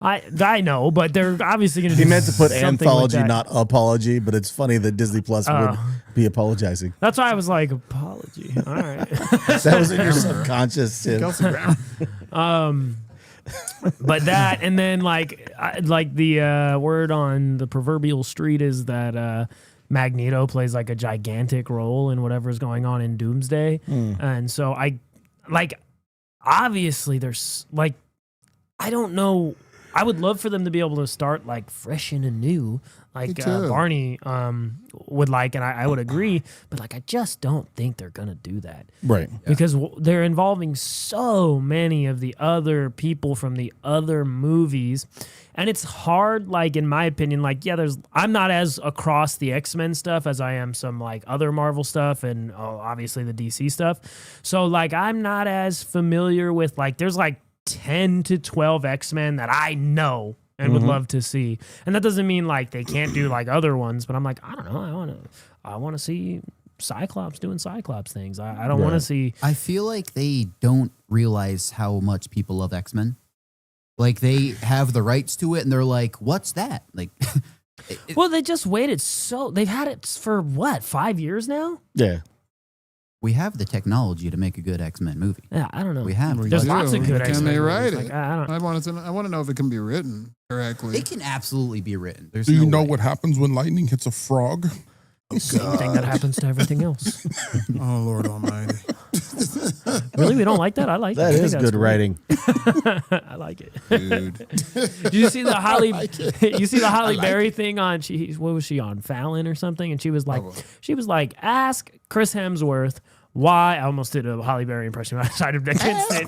I know, but they're obviously going to do. He meant to put anthology, like not apology, but it's funny that Disney Plus would be apologizing. That's why I was like, apology. All right. That was in your subconscious, Tim. But that, and then like the word on the proverbial street is that Magneto plays like a gigantic role in whatever's going on in Doomsday. And so obviously there's like, I don't know. I would love for them to be able to start like fresh and anew, like Barney would like, and I would agree. But like, I just don't think they're gonna do that, right? Because they're involving so many of the other people from the other movies, and it's hard. Like in my opinion, like I'm not as across the X-Men stuff as I am some like other Marvel stuff, and obviously the DC stuff. So like, I'm not as familiar with like there's like 10 to 12 X-Men that I know and would love to see. And that doesn't mean like they can't do like other ones, but I'm like, I don't know. I want to see Cyclops doing Cyclops things. I don't want to see. I feel like they don't realize how much people love X-Men. Like they have the rights to it and they're like, what's that? Like, well, they just waited. So they've had it for what, 5 years now? Yeah. we have the technology to make a good X-Men movie. Yeah, I don't know. We have. There's do. lots of good Can X-Men they movies. write Like, it? I don't. I want to know if it can be written correctly. It can absolutely be written. There's Do you no know way. what happens when lightning hits a frog? Same thing that happens to everything else. Oh Lord Almighty! Really, we don't like that. I like That it. I think is that's good cool. writing. I like it. Dude. Did you see the Holly? You see the Holly Berry thing on? What was she on? Fallon or something? And she was like, ask Chris Hemsworth why. I almost did a Holly Berry impression. I can't say it.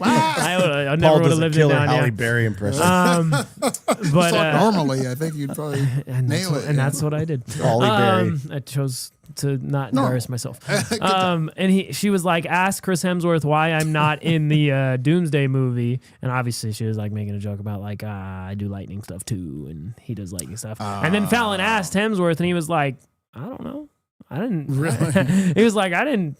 I never Paul would have does a lived it killer down. Halle Yeah. Berry impression. But Normally, I think you'd probably nail it. and that's what I did. Holly Berry. I chose to not embarrass myself. And she was like, ask Chris Hemsworth why I'm not in the Doomsday movie. And obviously she was like making a joke about like, I do lightning stuff too. And he does lightning stuff. And then Fallon asked Hemsworth and he was like, I don't know. I didn't. Really? He was like, I didn't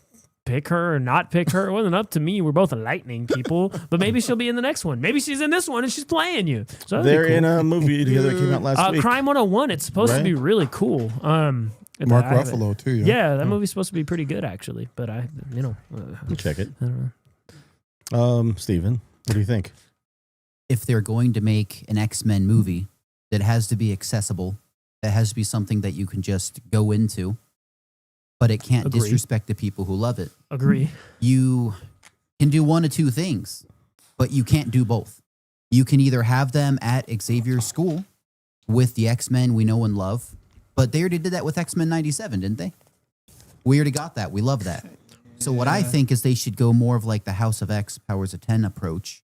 pick her or not pick her. It wasn't up to me. We're both lightning people. But maybe she'll be in the next one. Maybe she's in this one and she's playing you. So They're in a movie together that came out last week. Crime 101. It's supposed to be really cool. Mark Ruffalo too. Yeah, that movie's supposed to be pretty good actually. But We'll check it. I don't know. Steven, what do you think? If they're going to make an X-Men movie that has to be accessible, that has to be something that you can just go into, but it can't Agree. disrespect the people who love it. Agree. You can do one of two things, but you can't do both. You can either have them at Xavier's school with the X-Men we know and love, but they already did that with X-Men 97, didn't they? We already got that. We love that. So what I think is they should go more of like the House of X, Powers of 10 approach,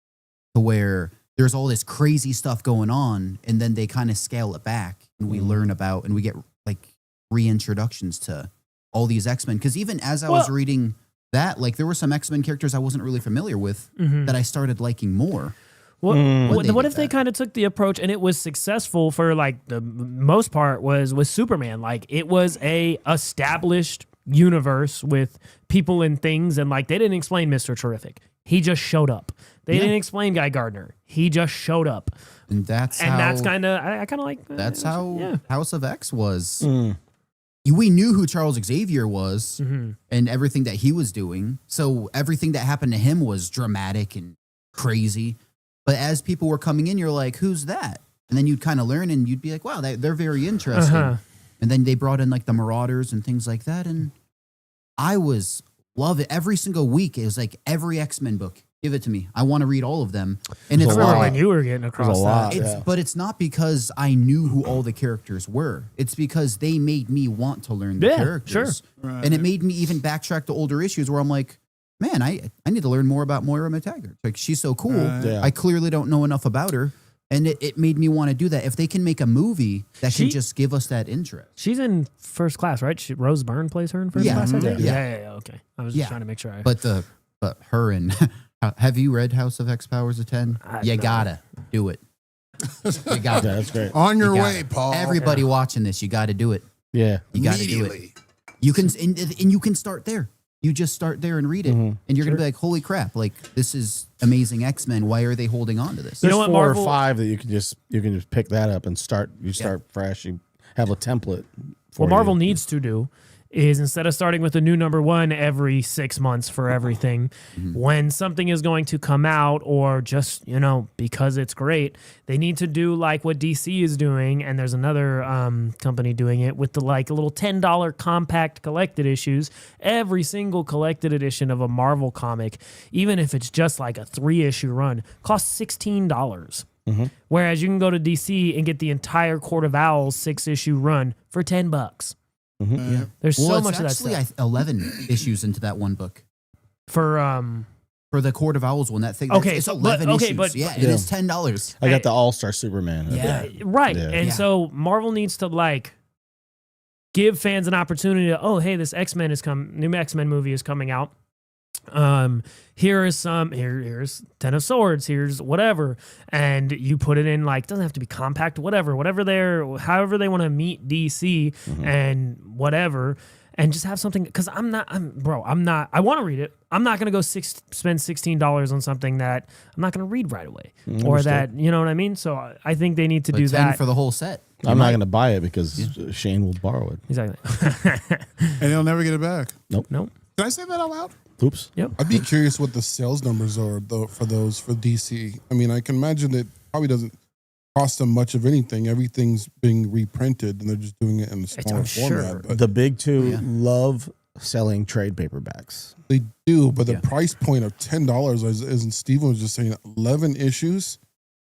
to where there's all this crazy stuff going on, and then they kind of scale it back, and we learn about, and we get like reintroductions to all these X-Men. Because even as I was reading that, like there were some X-Men characters I wasn't really familiar with that I started liking more. What did if they kind of took the approach and it was successful for like the most part was with Superman? Like it was a established universe with people and things, and like they didn't explain Mr. Terrific. He just showed up. They didn't explain Guy Gardner. He just showed up. And that's kind of I kind of like. That's how yeah. House of X was. We knew who Charles Xavier was and everything that he was doing. So everything that happened to him was dramatic and crazy. But as people were coming in, you're like, who's that? And then you'd kind of learn and you'd be like, wow, they're very interesting. And then they brought in like the Marauders and things like that. And I love it. Every single week, it was like every X-Men book. Give it to me. I want to read all of them. And it's remember not, when you were getting across that. but it's not because I knew who all the characters were. It's because they made me want to learn the characters. Sure. And it made me even backtrack to older issues where I'm like, man, I need to learn more about Moira McTaggart. Like, she's so cool. I clearly don't know enough about her. And it made me want to do that. If they can make a movie that can just give us that interest. She's in First Class, right? Rose Byrne plays her in First Class, I think? Yeah. Okay. I was just trying to make sure. But her and... have you read House of X, Powers of 10? You gotta do it. You gotta. That's great. On your way, Paul. Everybody watching this, you gotta do it. Yeah. You gotta do it. You can and you can start there. You just start there and read it, and you're gonna be like, "Holy crap! Like this is amazing X-Men. Why are they holding on to this?" There's know what, 4 Marvel- or 5 that you can just pick that up and start. You start fresh. You have a template. What Marvel needs to do is instead of starting with a new number 1 every 6 months for everything, when something is going to come out or just, because it's great, they need to do like what DC is doing. And there's another company doing it with the like a little $10 compact collected issues. Every single collected edition of a Marvel comic, even if it's just like a 3-issue run, costs $16. Whereas you can go to DC and get the entire Court of Owls 6-issue run for $10. There's so much of that actually stuff. 11 issues into that one book For the Court of Owls one. That thing. Okay, it's so- 11 but- okay, issues. but- Yeah, it is $10. I got the All-Star Superman. right. Yeah. And so Marvel needs to like give fans an opportunity to, hey, this new X-Men movie is coming out. Here's 10 of Swords, here's whatever, and you put it in like, doesn't have to be compact, however they want to meet DC and whatever, and just have something, because I want to read it. I'm not going to go spend $16 on something that I'm not going to read right away, or that, you know what I mean? So I think they need to do 10 that for the whole set. I'm not going to buy it because Shane will borrow it. Exactly. And he'll never get it back. Nope. Did I say that out loud? Oops. Yep. I'd be curious what the sales numbers are though for DC. I mean, I can imagine it probably doesn't cost them much of anything. Everything's being reprinted, and they're just doing it in a smaller format. But The big two love selling trade paperbacks. they do, but the price point of $10, as Steven was just saying, 11 issues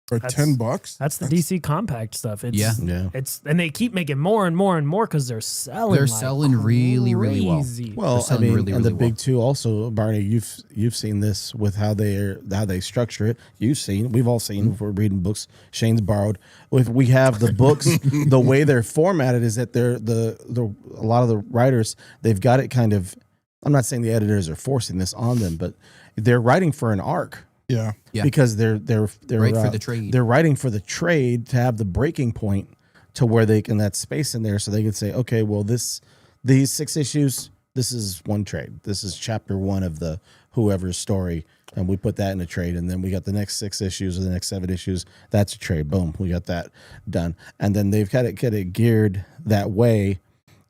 for $10. That's the DC Compact stuff. It's, Yeah. It's and they keep making more and more and more because they're selling. They're like selling really, really well. crazy. Well, I mean, and the big two also, Barney, you've seen this with how they structure it. We've all seen if we're reading books. Shane's borrowed. If we have the books, the way they're formatted is that a lot of the writers, they've got it kind of. I'm not saying the editors are forcing this on them, but they're writing for an arc. Yeah. Because they're right for the trade. They're writing for the trade to have the breaking point to where they can that space in there so they can say, okay, well these 6 issues, this is one trade. This is chapter 1 of the whoever's story, and we put that in a trade, and then we got the next 6 issues or the next 7 issues. That's a trade. Boom, we got that done, and then they've got it geared that way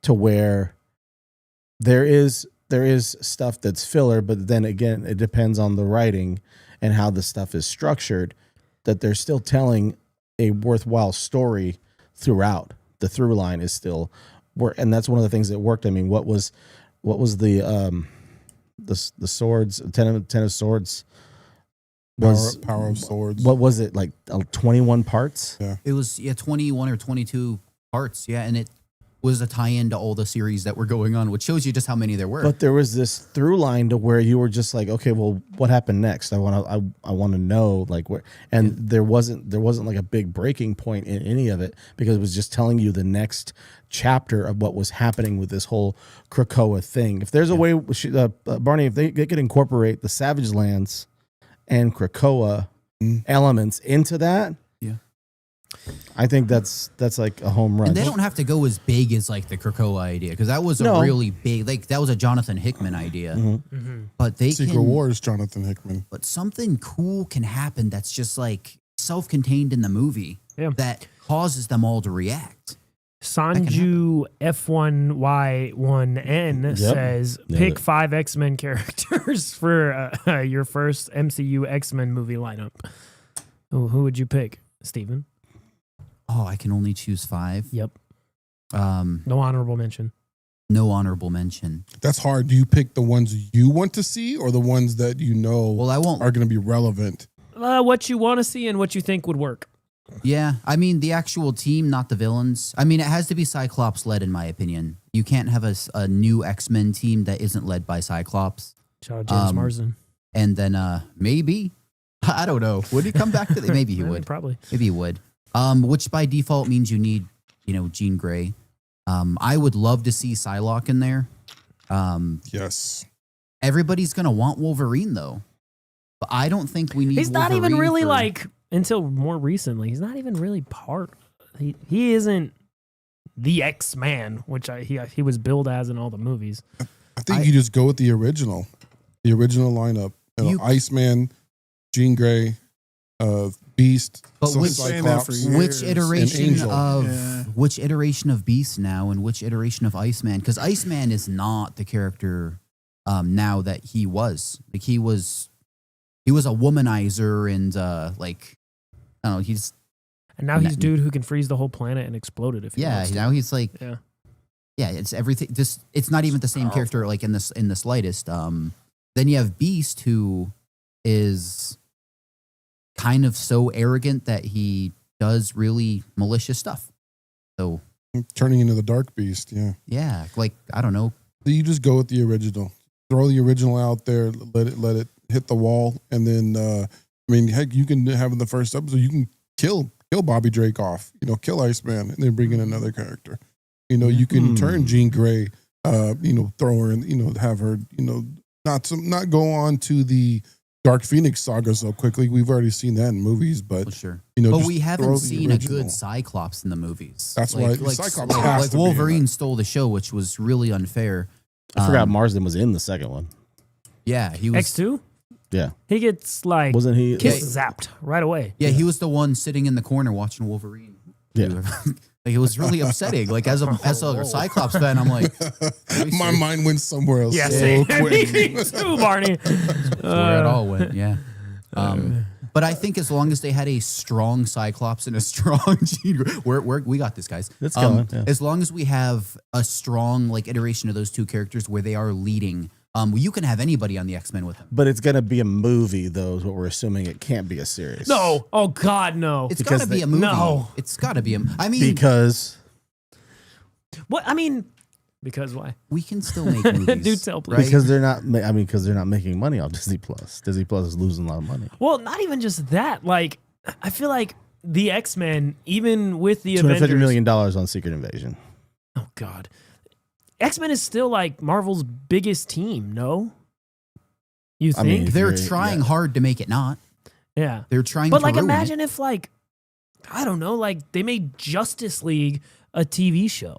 to where there is stuff that's filler, but then again, it depends on the writing and how the stuff is structured, that they're still telling a worthwhile story throughout. The through line is still work, and that's one of the things that worked. I mean, what was the swords, ten of swords? Power of Swords. What was it, like 21 parts? Yeah. It was 21 or 22 parts. Yeah, and it was a tie-in to all the series that were going on, which shows you just how many there were. But there was this through line to where you were just like, okay, well, what happened next? I want to know like where. And there wasn't like a big breaking point in any of it because it was just telling you the next chapter of what was happening with this whole Krakoa thing. If there's a way, Barney, if they could incorporate the Savage Lands and Krakoa elements into that. I think that's like a home run. And they don't have to go as big as like the Krakoa idea because that was a really big, like that was a Jonathan Hickman idea. But they Secret Wars, Jonathan Hickman. But something cool can happen that's just like self-contained in the movie that causes them all to react. Sanju F1Y1N says, pick 5 X-Men characters for your first MCU X-Men movie lineup. Who would you pick, Steven? Oh, I can only choose 5. Yep. No honorable mention. No honorable mention. That's hard. Do you pick the ones you want to see or the ones that you know I won't. are going to be relevant? What you want to see and what you think would work. Yeah, I mean, the actual team, not the villains. I mean, it has to be Cyclops-led, in my opinion. You can't have a new X-Men team that isn't led by Cyclops. Shout out James Marsden. And then maybe, I don't know. Would he come back to the, maybe he would. Probably. Maybe he would. Which by default means you need, Jean Grey. I would love to see Psylocke in there. Yes. Everybody's going to want Wolverine, though. But I don't think we need He's not Wolverine even really like, until more recently, he's not even really part. He isn't the X-Man, which he was billed as in all the movies. I think you just go with the original lineup. Iceman, Jean Grey, Beast. But which iteration of Beast now and which iteration of Iceman? Because Iceman is not the character now that he was. Like he was a womanizer and like I don't know. He's dude who can freeze the whole planet and explode it if he wants to. Now he's like it's everything. Just it's not even the same character like in the slightest. Then you have Beast who is kind of so arrogant that he does really malicious stuff. So turning into the Dark Beast, yeah, like I don't know. You just go with the original. Throw the original out there. Let it hit the wall, and then heck, you can have in the first episode. You can kill Bobby Drake off. Kill Iceman, and then bring in another character. You can turn Jean Grey. Throw her and have her. Not go on to the Dark Phoenix saga so quickly. We've already seen that in movies, but sure. But we haven't seen a good Cyclops in the movies. That's why Cyclops has to Wolverine stole the show, which was really unfair. I forgot Marsden was in the second one. Yeah, he was X2. Yeah, he gets like wasn't he zapped right away? Yeah, he was the one sitting in the corner watching Wolverine. Yeah, Like, it was really upsetting. Like, as a Cyclops fan, I'm like, My mind went somewhere else. Yeah, so same. quick. Me too, Barney. where it all went. Yeah. But I think as long as they had a strong Cyclops and a strong Jean, we got this, guys. It's going. Yeah. As long as we have a strong like iteration of those two characters where they are leading, you can have anybody on the X-Men with them. But it's going to be a movie, though, is what we're assuming. It can't be a series. No. Oh, God, no. It's got to be a movie. No. It's got to be I mean, Because What? I mean, because why? we can still make movies. Do tell, please. right? because they're not. Because they're not making money off Disney Plus. Disney Plus is losing a lot of money. Well, not even just that. Like, I feel like the X-Men, even with the $250 Avengers. million on Secret Invasion. Oh, God. X-Men is still like Marvel's biggest team, no? You I mean, think? if They're you're- trying hard to make it not. Yeah. They're trying But to like, ruin imagine it. if like, I don't know, like they made Justice League a TV show.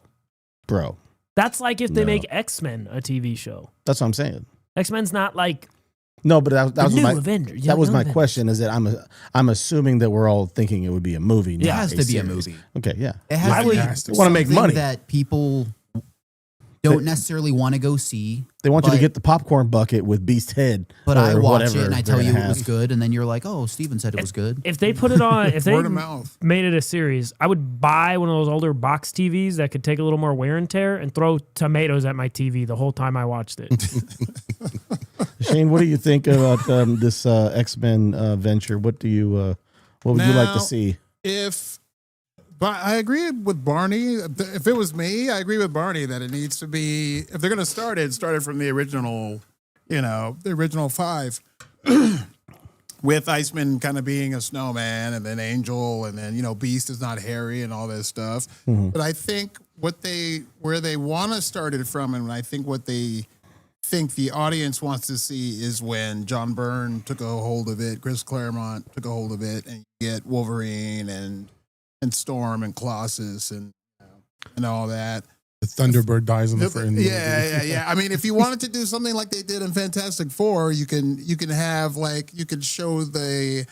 Bro, That's like if they No. make X-Men a TV show. that's what I'm saying. X-Men's not like No, but that the was new my Avengers. that was New my Avengers. question. Is that I'm assuming that we're all thinking it would be a movie. It not has to be a series. movie. Okay, yeah. It has I to would- be They wanna make something money. that people don't necessarily want to go see. They want you to But- get the popcorn bucket with Beast Head. But or I watch whatever it and I they're tell you gonna it was have. good, and then you're like, "Oh, Steven said it was good." If they put it on, if they Word of mouth. made it a series, I would buy one of those older box TVs that could take a little more wear and tear and throw tomatoes at my TV the whole time I watched it. Shane, what do you think about this X-Men venture? What do you what would you like Now, to see? But I agree with Barney. If it was me, I agree with Barney that it needs to be, if they're going to start it from the original, the original 5. With Iceman kind of being a snowman, and then Angel, and then, Beast is not Harry and all this stuff. But I think where they want to start it from, and I think what they think the audience wants to see is when John Byrne took a hold of it, Chris Claremont took a hold of it, and you get Wolverine and Storm and Colossus and all that. The Thunderbird dies in the frame. Yeah. I mean, if you wanted to do something like they did in Fantastic Four, you can have you could show the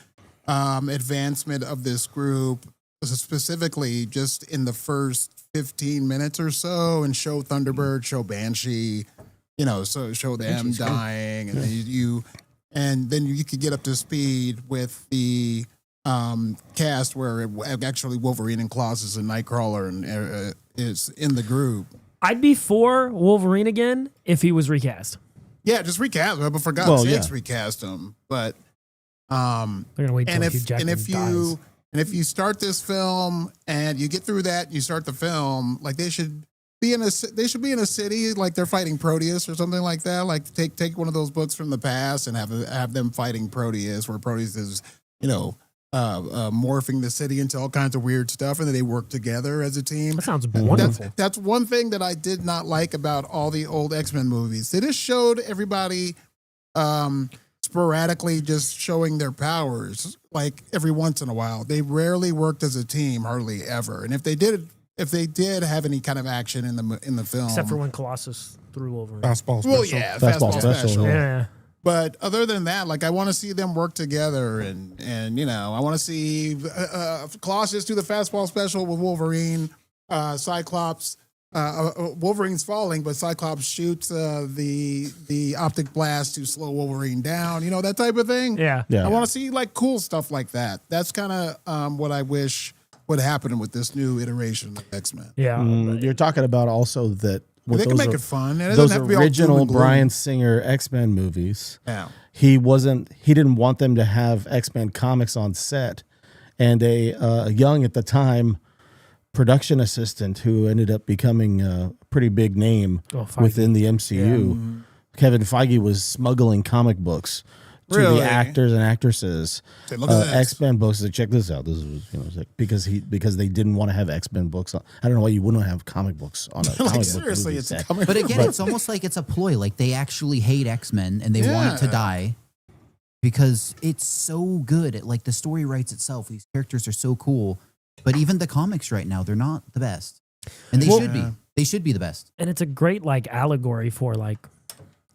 advancement of this group specifically just in the first 15 minutes or so, and show Thunderbird, show Banshee, so show them dying, and then you could get up to speed with the cast where actually Wolverine and Colossus and Nightcrawler and is in the group. I'd be for Wolverine again if he was recast. Yeah, just recast him. But for God's sakes, yeah. recast him. But They're gonna wait till and Hugh Jackman dies. if you start this film and you get through that, and you start the film, like they should be in a city like they're fighting Proteus or something like that. Like take one of those books from the past and have them fighting Proteus, where Proteus is morphing the city into all kinds of weird stuff, and then they work together as a team. That sounds wonderful. That's one thing that I did not like about all the old X-Men movies. They just showed everybody sporadically just showing their powers, like every once in a while. They rarely worked as a team, hardly ever. And if they did have any kind of action in the film, Except for when Colossus threw Wolverine. Fastball special. well, yeah, Fastball fastball special, special. Yeah. But other than that, like I want to see them work together, and I want to see Colossus do the fastball special with Wolverine, Cyclops. Wolverine's falling, but Cyclops shoots the optic blast to slow Wolverine down. That type of thing. Yeah. Yeah. I want to see like cool stuff like that. That's kind of what I wish would happen with this new iteration of X-Men. Yeah. You're talking about also that with They can those make it fun. It those doesn't have to be all doom original and gloom. Bryan Singer X-Men movies. Yeah. He didn't want them to have X-Men comics on set, and a young at the time production assistant who ended up becoming a pretty big name Feige. within the MCU. Kevin Feige was smuggling comic books to Really? the actors and actresses. Say, look at this. X-Men books. Like, check this out. This was it's like, because they didn't want to have X-Men books on. I don't know why you wouldn't have comic books on a comic book seriously, movie it's a set. comic But again, it's almost like it's a ploy. Like they actually hate X-Men and they want it to Yeah. die because it's so good. Like the story writes itself. These characters are so cool. But even the comics right now, they're not the best. And they should be. They should be the best. And it's a great like allegory for like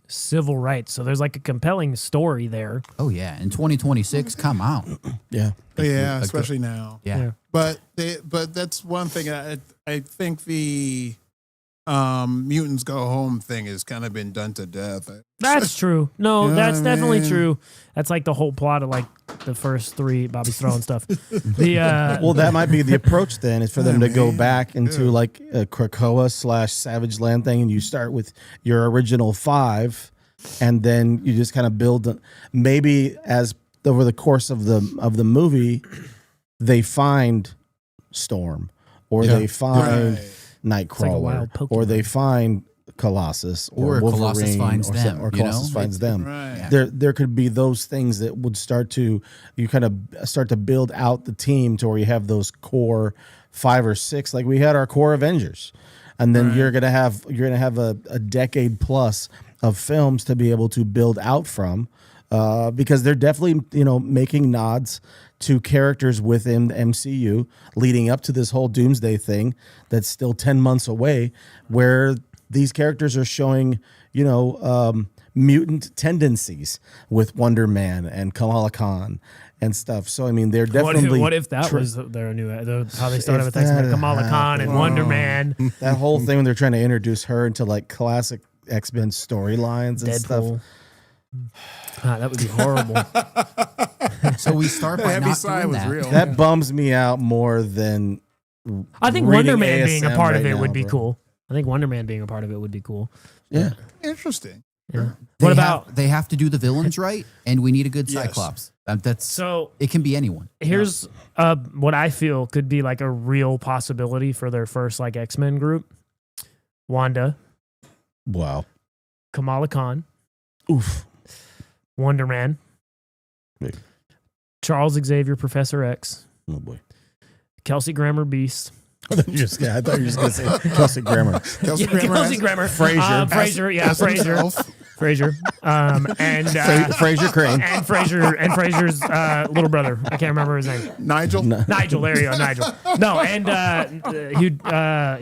civil rights. So there's like a compelling story there. Oh yeah, in 2026, come on. Yeah. Yeah, especially now. Yeah. But that's one thing. I think the mutants go home thing has kind of been done to death. That's true. No, You know that's what I definitely mean? true. That's like the whole plot of like the first 3 Bobby's throwing stuff. The Well, that might be the approach then, is for them to go back into like a Krakoa / Savage Land thing, and you start with your original 5, and then you just kind of build. Maybe as over the course of the movie, they find Storm, or they find Nightcrawler, wild Pokemon. or they find Colossus, Or Wolverine, Colossus finds them, or you know? Colossus finds them. Right. There could be those things that would start to build out the team to where you have those core 5 or 6, like we had our core Avengers, and then you're gonna have a decade plus of films to be able to build out from, because they're definitely making nods to characters within the MCU leading up to this whole Doomsday thing that's still 10 months away, where these characters are showing, mutant tendencies with Wonder Man and Kamala Khan and stuff. So, I mean, they're definitely... what if that was their new how they started with X-Men, Kamala Khan and Wonder Man, that whole thing when they're trying to introduce her into like classic X-Men storylines and Deadpool. stuff. That would be horrible. So we start by Heavy not sigh doing was that. real. That bums me out more than I think reading Wonder Man being a ASM part of right it now, would be bro. cool. I think Wonder Man being a part of it would be cool. Yeah. Interesting. Yeah. They What about they have to do the villains right, and we need a good Yes. Cyclops. That's so? it can be anyone. Here's what I feel could be like a real possibility for their first like X-Men group: Wanda, Wow. Kamala Khan, Oof. Wonder Man, Big. Charles Xavier, Professor X, Oh boy. Kelsey Grammer, Beast. I thought you were just going to say Kelsey Grammer. Kelsey Grammer Kelsey has- Grammer, Frasier. Frasier, yeah, Frasier, himself. Frasier, and Fraser Crane. and Frasier's little brother. I can't remember his name. Nigel. Nigel, there you go, Nigel. No, and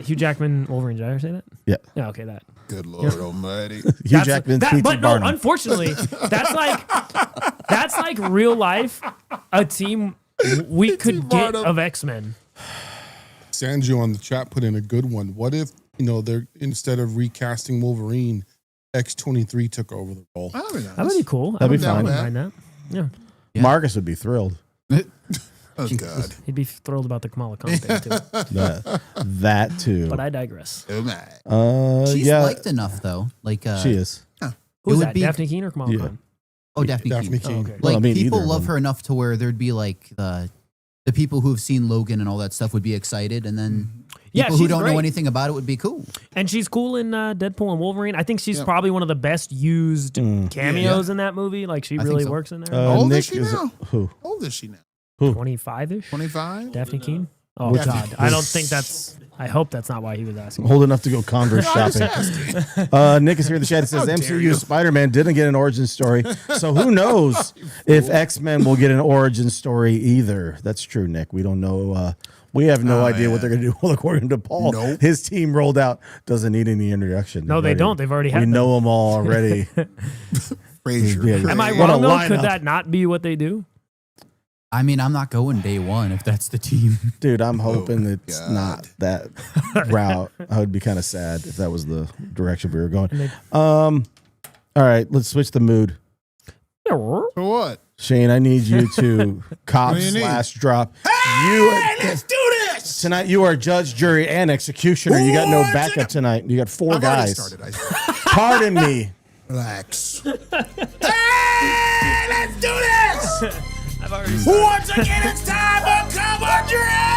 Hugh Jackman, Wolverine. Did I ever say that? Yeah. Yeah, okay, that. Good Lord Almighty. Hugh Jackman, that, P.T. but no, Barnum. unfortunately, that's like real life. A team we could get Barnum. of X-Men. Sanju on the chat put in a good one. What if, they're instead of recasting Wolverine, X-23 took over the role? That'd be nice. That would be cool. That'd be I fine. wouldn't mind that. Yeah, Yeah. Marcus would be thrilled. Oh, God. he'd be thrilled about the Kamala Khan thing too. That too. But I digress. Oh, my. She's yeah, liked enough though. Like she is. Who's would that? be- Daphne Keane or Kamala Yeah. Khan? oh Daphne Daphne Keane. Keane. Oh, okay. Like Well, I mean, people either of love them. her enough to where there'd be like the people who have seen Logan and all that stuff would be excited, and then Yeah, people who she's don't great. know anything about it would be cool. And she's cool in Deadpool and Wolverine. I think she's Yeah. probably one of the best used cameos in that movie. Like she I think really so. works in there. How old Nick is she now? Who? How old is she now? 25-ish? 25? Daphne Keane? Oh, Which- God. I don't think that's... I hope that's not why he was asking. Old enough to go Converse shopping. Nick is here in the chat. He says MCU Spider-Man didn't get an origin story, so who knows if X-Men will get an origin story either. That's true, Nick. We don't know. We have no idea what they're going to do. Well, according to Paul, Nope. his team rolled out doesn't need any introduction. No, they don't. They've already had We them. know them all already. Frasier. Yeah. Am I What a wrong, though? lineup. Could that not be what they do? I mean, I'm not going day one if that's the team. Dude, I'm hoping it's God. not that route. I would be kind of sad if that was the direction we were going. And they- All right, let's switch the mood. For what? Shane, I need you to cop What do you need? / drop. Hey, let's do this! Tonight you are judge, jury, and executioner. You got no backup tonight. You got 4 I've already guys. started. Pardon me. Relax. Hey, let's do this! I've already Once again, it's time for Cover Drive!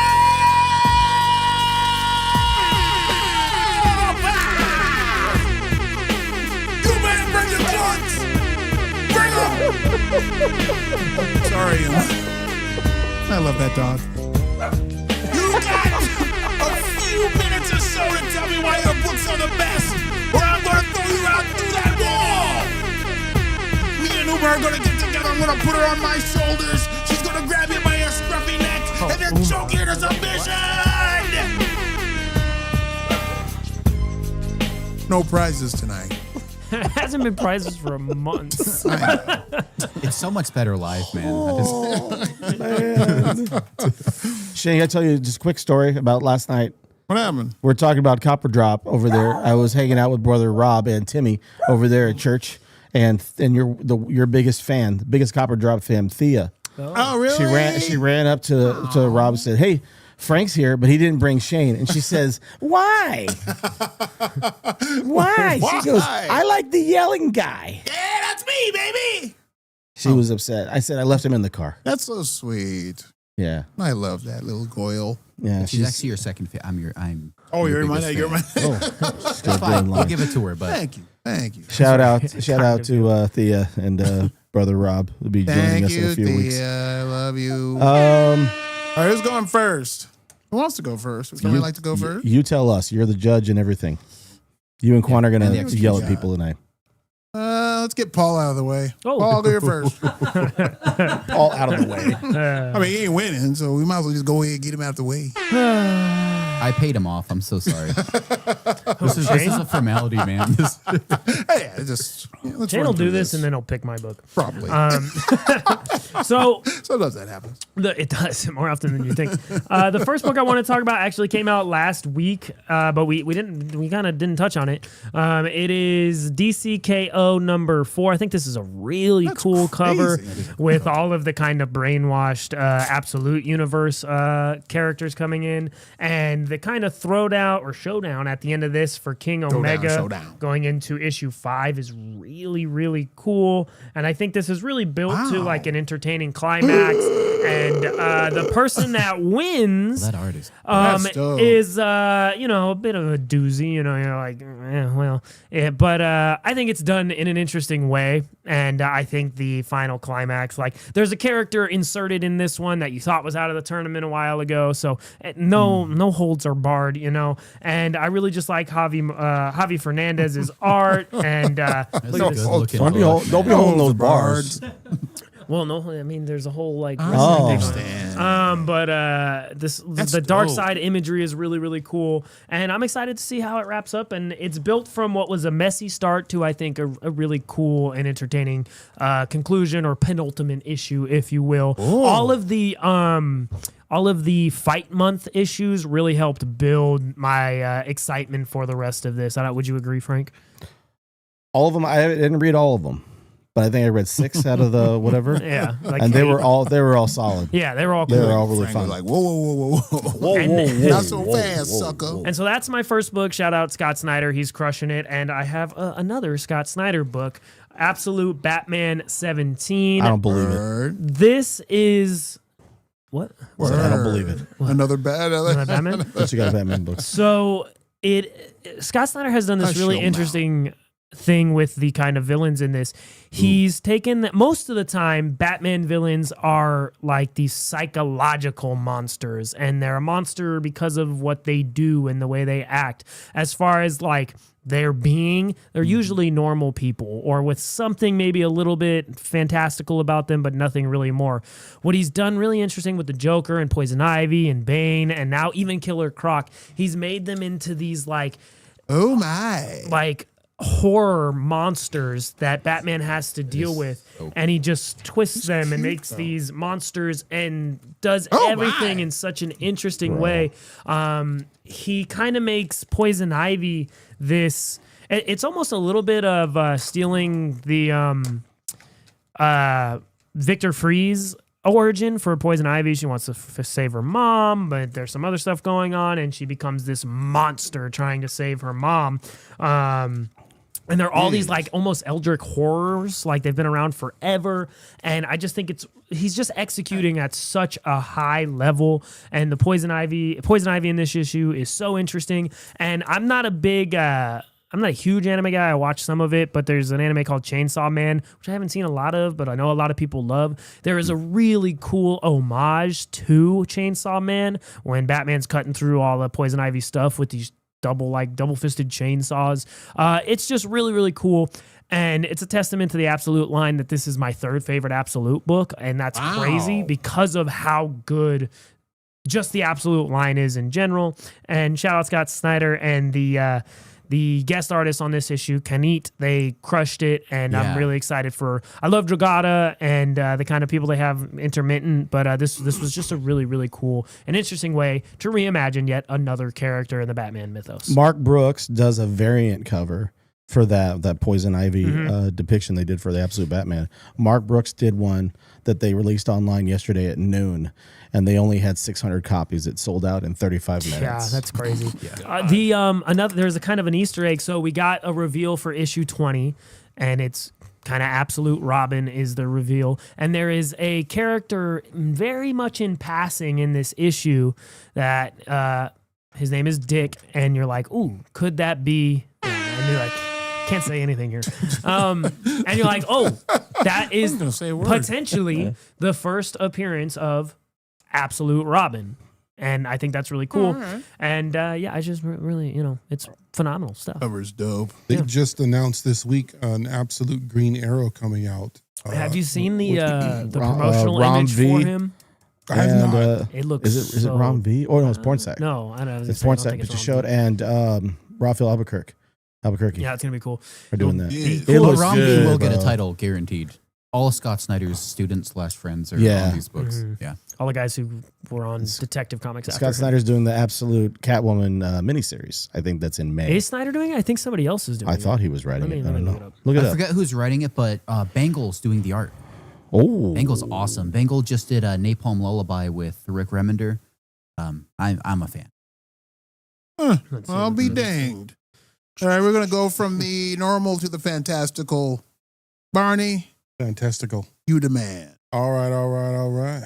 You better bring your guns! Bring them! Sorry. I love that dog. You got a few minutes or so to tell me why your books are the best, or I'm gonna throw you out through that wall! Me and Uber are gonna get together. I'm gonna put her on my shoulders. She's gonna grab you by your scruffy neck and then choke you into submission. No prizes tonight. It hasn't been prices for a month. It's so much better live, man. Shane, I tell you just a quick story about last night. What happened? We're talking about Copper Drop over there. I was hanging out with brother Rob and Timmy over there at church, and your biggest fan, the biggest Copper Drop fan, Thea. Oh, really? She ran up to Rob and said, "Hey, Frank's here, but he didn't bring Shane." And she says, "Why? Why?" She goes, "I like the yelling guy." Yeah, that's me, baby. She was upset. I said, "I left him in the car." That's so sweet. Yeah, I love that little Goyle. yeah. She's actually your second fan. Oh, you're my. biggest You're my. fan. It's fine. We'll give it to her, but Thank you. Shout out to Thea and brother Rob will be joining Thank us in you, a few weeks. Thea. I love you. Um, All right, who's going first? Who wants to go first? Would somebody like to go first? You tell us. You're the judge and everything. You and Quan are gonna and the yell at people tonight. Let's get Paul out of the way. Oh. Paul, go here first. All out of the way. I mean, he ain't winning, so we might as well just go ahead and get him out of the way. I paid him off. I'm so sorry. This is a formality, man. Hey, let's Shane run will through do this and then he'll pick my book. Probably. So Sometimes that happens. it does more often than you think. The first book I want to talk about actually came out last week, but we kind of didn't touch on it. It is DCKO number 4. I think this is a really cool cover with all of the kind of brainwashed Absolute Universe characters coming in, and the kind of throwdown or showdown at the end of this for King Omega going into issue 5 is really, really cool. And I think this is really built to like an entertaining climax. And the person that wins That artist. is a bit of a doozy. You're like, but I think it's done in an interesting way. And I think the final climax, like, there's a character inserted in this one that you thought was out of the tournament a while ago. So no holds are barred, And I really just like Javi Fernandez's art. And look at this. Don't be holding those bars. Well, no, I mean, there's a whole like. Understand. But the dark side imagery is really, really cool, and I'm excited to see how it wraps up. And it's built from what was a messy start to, I think, a really cool and entertaining conclusion or penultimate issue, if you will. Ooh. All of the Fight Month issues really helped build my excitement for the rest of this. Would you agree, Frank? All of them. I didn't read all of them. But I think I read 6 out of the whatever. Yeah, like and they were all solid. Yeah, they were all cool. They were all really fun. Like whoa, not so fast, sucker. And so that's my first book. Shout out Scott Snyder, he's crushing it. And I have another Scott Snyder book, Absolute Batman 17. I don't believe it. This is what? I don't believe it. Another Batman. But you got a Batman book. So Scott Snyder has done this really interesting thing with the kind of villains in this. He's taken that most of the time Batman villains are like these psychological monsters, and they're a monster because of what they do and the way they act. As far as like their being, they're usually normal people or with something maybe a little bit fantastical about them, but nothing really more. What he's done really interesting with the Joker and Poison Ivy and Bane and now even Killer Croc, he's made them into these like, oh my, like horror monsters that Batman has to deal with, and he just twists them and makes these monsters and does everything in such an interesting way. He kind of makes Poison Ivy this, it's almost a little bit of stealing the Victor Freeze origin for Poison Ivy. She wants to save her mom, but there's some other stuff going on, and she becomes this monster trying to save her mom. And they're all these like almost eldritch horrors, like they've been around forever. And I just think he's just executing at such a high level. And the Poison Ivy in this issue is so interesting. And I'm not a huge anime guy. I watch some of it, but there's an anime called Chainsaw Man, which I haven't seen a lot of, but I know a lot of people love. There is a really cool homage to Chainsaw Man when Batman's cutting through all the Poison Ivy stuff with these double-fisted chainsaws. It's just really, really cool. And it's a testament to the Absolute line that this is my 3rd favorite Absolute book. And that's crazy because of how good just the Absolute line is in general. And shout out Scott Snyder and the the guest artists on this issue, Kanit, they crushed it, and I'm really excited for. I love Dragata and the kind of people they have intermittent, but this was just a really, really cool and interesting way to reimagine yet another character in the Batman mythos. Mark Brooks does a variant cover for that Poison Ivy depiction they did for the Absolute Batman. Mark Brooks did one that they released online yesterday at noon, and they only had 600 copies. It sold out in 35 minutes. Yeah, that's crazy. There's a kind of an Easter egg. So we got a reveal for issue 20, and it's kind of Absolute Robin is the reveal. And there is a character very much in passing in this issue that his name is Dick, and you're like, ooh, could that be? And you're like, can't say anything here. And you're like, oh, that is potentially the first appearance of Absolute Robin. And I think that's really cool. Right. And I just really, it's phenomenal stuff. Cover's dope. They just announced this week an Absolute Green Arrow coming out. Have you seen the promotional image for him? I have not. It looks Is it Rom V? Oh, no, it's Pornsack. No, I don't know. It's Pornsack, but you showed, and Raphael Albuquerque. Yeah, it's going to be cool. We're doing that. Romney will get a title, guaranteed. All of Scott Snyder's students/friends are on these books. Mm-hmm. Yeah. All the guys who were on Detective Comics. Scott Snyder's doing the Absolute Catwoman miniseries. I think that's in May. Is Snyder doing it? I think somebody else is doing it. I thought he was writing it. I don't know. Look it up. I forget who's writing it, but Bangle's doing the art. Oh. Bangle's awesome. Bangle just did a Napalm Lullaby with Rick Remender. I'm a fan. I'll be danged. All right, we're going to go from the normal to the fantastical. Barney. Fantastical. You demand. All right.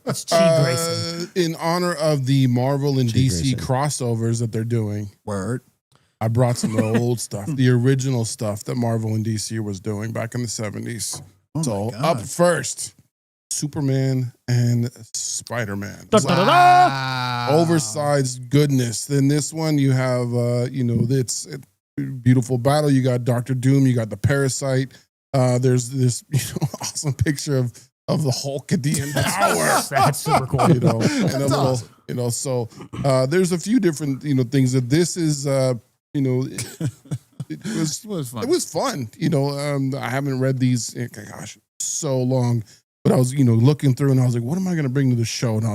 It's Chi Grayson. In honor of the Marvel and DC crossovers that they're doing. Word. I brought some of the old stuff, the original stuff that Marvel and DC was doing back in the 70s. So up first, Superman and Spider-Man. Wow. Oversized goodness. Then this one you have, it's a beautiful battle. You got Dr. Doom. You got the Parasite. There's this awesome picture of the Hulk at the end of the hour. That's super cool. And a little, awesome. So there's a few different, things that this is, it was fun. It was fun. I haven't read these, so long, but I was, looking through and I was like, what am I going to bring to the show? And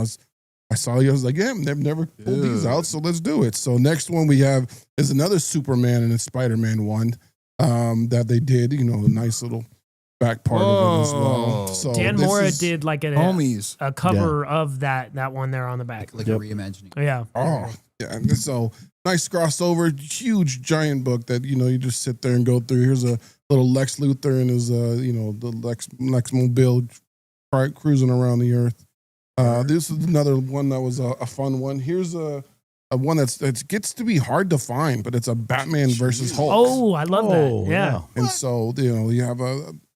I saw you. I was like, yeah, they've never pulled these out, so let's do it. So next one we have is another Superman and a Spider-Man one that they did, a nice little back part of it as well. So Dan Mora did like a cover of that one there on the back. Like a reimagining. Yeah. Oh, yeah. So nice crossover, huge giant book that, you just sit there and go through. Here's a little Lex Luthor and his, the Lex Mobile cruising around the earth. This is another one that was a fun one. Here's a one that gets to be hard to find, but it's a Batman versus Hulk. Oh, I love that. Yeah. And so, you have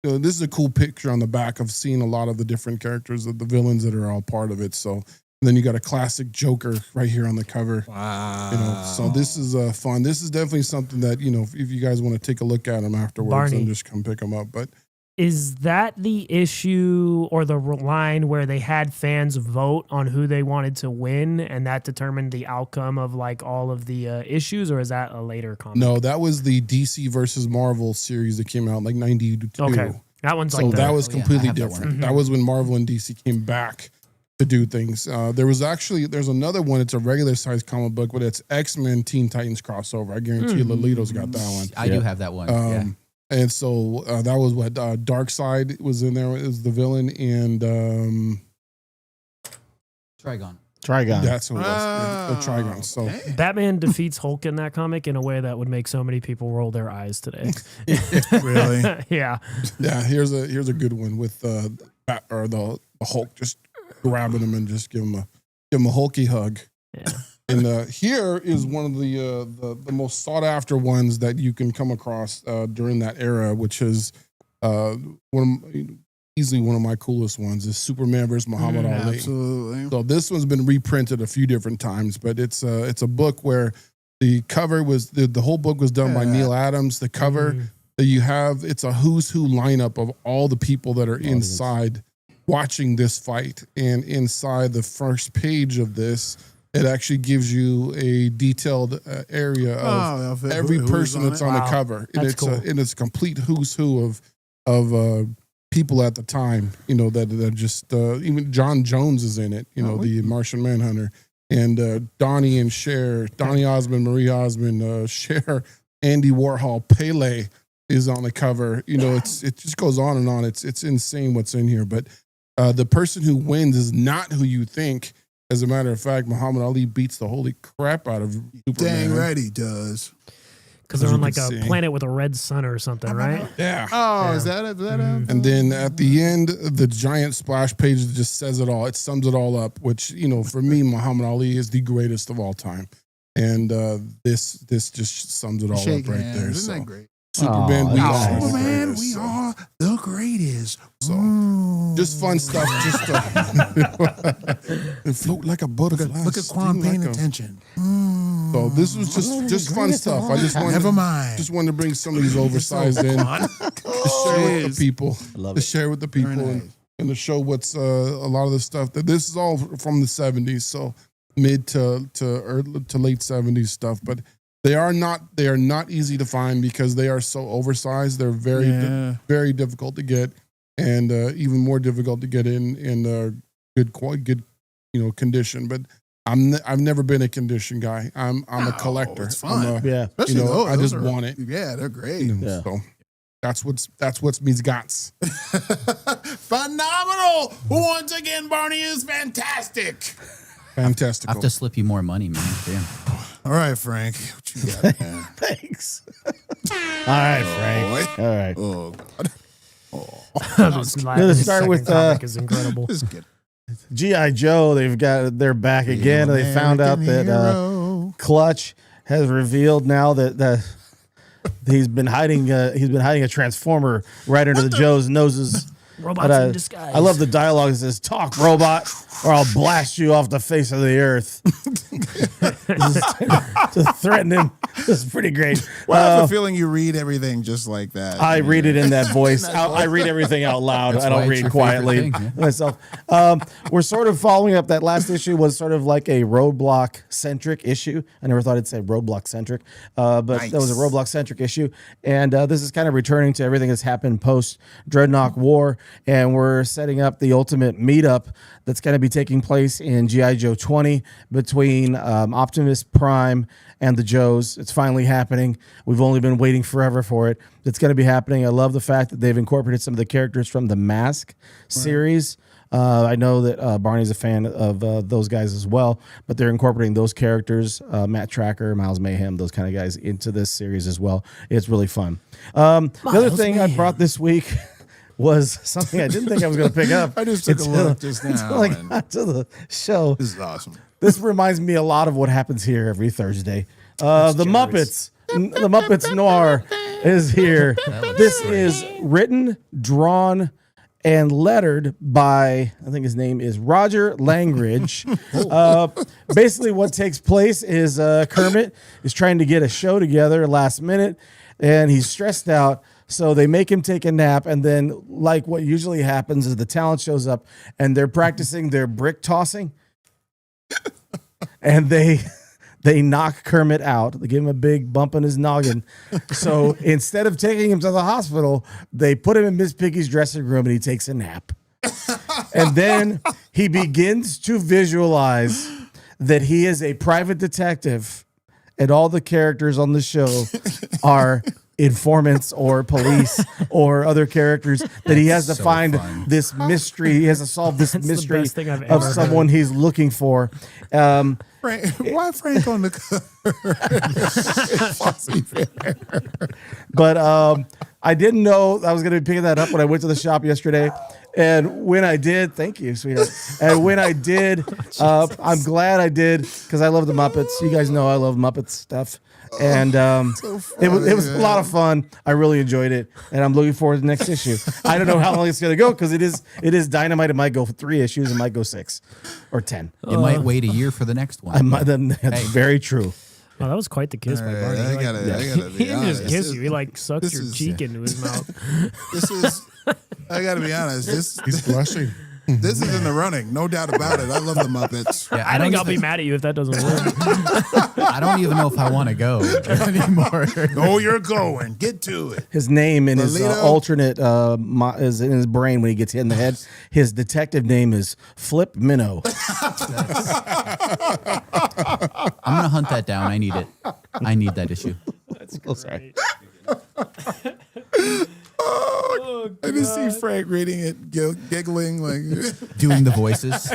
this is a cool picture on the back of seeing a lot of the different characters of the villains that are all part of it. So, and then you got a classic Joker right here on the cover. Wow. So this is fun. This is definitely something that, if you guys want to take a look at them afterwards, Barney. then just come pick them up. But is that the issue or the line where they had fans vote on who they wanted to win and that determined the outcome of like all of the issues, or is that a later comic? No, that was the DC versus Marvel series that came out in like 92. Okay. That one's so that was completely different. That was when Marvel and DC came back to do things. There's another one. It's a regular size comic book, but it's X-Men Teen Titans crossover. I guarantee you Lelito's got that one. I do have that one. And so that was what Darkseid was in there as the villain, and Trigon. That's who it was. Trigon. So Batman defeats Hulk in that comic in a way that would make so many people roll their eyes today. Really? Yeah. Yeah. Here's a good one with the Hulk just grabbing him and just give him a Hulky hug. Yeah. And here is one of the most sought after ones that you can come across during that era, which is easily one of my coolest ones is Superman versus Muhammad Ali. Absolutely. So this one's been reprinted a few different times, but it's a book where the cover was the whole book was done by Neil Adams. The cover that you have, it's a who's who lineup of all the people that are inside watching this fight, and inside the first page of this it actually gives you a detailed area of every person that's on the cover. And That's cool. It's a complete who's who of people at the time, that just, even John Jones is in it, the Martian Manhunter, and Donnie and Cher, Donnie Osmond, Marie Osmond, Cher, Andy Warhol, Pele is on the cover. It just goes on and on. It's insane what's in here. But the person who wins is not who you think. As a matter of fact, Muhammad Ali beats the holy crap out of Superman. Dang right he does. Because they're on like a planet with a red sun or something, right? Yeah. Oh, is that it? And then at the end, the giant splash page that just says it all. It sums it all up, which, for me, Muhammad Ali is the greatest of all time. And this just sums it all up right there. Isn't that great? Superman, we are. Superman, we are the greatest. So, just fun stuff. Just it float like a butterfly. Look at Quan paying attention. So this was just fun stuff. I just wanted, Never mind. Just wanted to bring some of these oversized in to share with the people. To share with the people and to show what's a lot of the stuff that this is all from the 70s. So mid to late 70s stuff, but. They are not easy to find because they are so oversized. They're very difficult to get, and even more difficult to get in good condition. But I've never been a condition guy. I'm a collector. It's fun. Especially I just want it. Yeah, they're great. So that's what's me's gots. Phenomenal. Once again, Barney is fantastic. Fantastic. I have to slip you more money, man. Damn. All right, Frank. What you got, man? Thanks. All right, Frank. All right. Oh, God. Let's start with is incredible. G.I. Joe. They're back again. They found out that Clutch has revealed now that he's been hiding a transformer right under the Joe's noses. Robots in disguise. I love the dialogue that says, "Talk, robot, or I'll blast you off the face of the earth." To threaten him. This is pretty great. Well, I have a feeling you read everything just like that. I read it in that voice. I read everything out loud. I don't read quietly myself. We're sort of following up. That last issue was sort of like a Roadblock-centric issue. I never thought it'd say Roadblock-centric, but that was a Roadblock-centric issue. And this is kind of returning to everything that's happened post-Dreadnought War. And we're setting up the ultimate meetup that's going to be taking place in G.I. Joe 20 between Optimus Prime and the Joes. It's finally happening. We've only been waiting forever for it. It's going to be happening. I love the fact that they've incorporated some of the characters from the Mask series. I know that Barney's a fan of those guys as well, but they're incorporating those characters, Matt Tracker, Miles Mayhem, those kind of guys into this series as well. It's really fun. The other thing I brought this week was something I didn't think I was going to pick up. I just took a look just now. Until I got to the show. This is awesome. This reminds me a lot of what happens here every Thursday. The Muppets Noir is here. This is written, drawn, and lettered by, I think his name is Roger Langridge. Basically what takes place is Kermit is trying to get a show together last minute, and he's stressed out. So they make him take a nap, and then like what usually happens is the talent shows up, and they're practicing their brick tossing, and they knock Kermit out. They give him a big bump in his noggin. So instead of taking him to the hospital, they put him in Miss Piggy's dressing room, and he takes a nap. And then he begins to visualize that he is a private detective, and all the characters on the show are informants or police or other characters that he has to find this mystery. He has to solve this mystery of someone he's looking for. Frank, why Frank on the cover? But I didn't know I was going to be picking that up when I went to the shop yesterday. And when I did, thank you, sweetheart. And when I did, I'm glad I did because I love the Muppets. You guys know I love Muppets stuff. And it was a lot of fun. I really enjoyed it, and I'm looking forward to the next issue. I don't know how long it's going to go because it is dynamite. It might go for 3 issues. It might go 6 or 10. It might wait a year for the next one. That's very true. Oh, that was quite the kiss by Barney. I gotta He be didn't honest. just kiss you. He sucks your cheek into his mouth. This is. I gotta be honest. He's blushing. This is in the running, no doubt about it. I love the Muppets. Yeah, I think I'll be mad at you if that doesn't work. I don't even know if I want to go anymore. Oh, you're going. Get to it. His name in his Lelito? alternate is in his brain when he gets hit in the head. His detective name is Flip Minnow. I'm gonna hunt that down. I need it. I need that issue. That's sorry. I just see Frank reading it, giggling like. Doing the voices.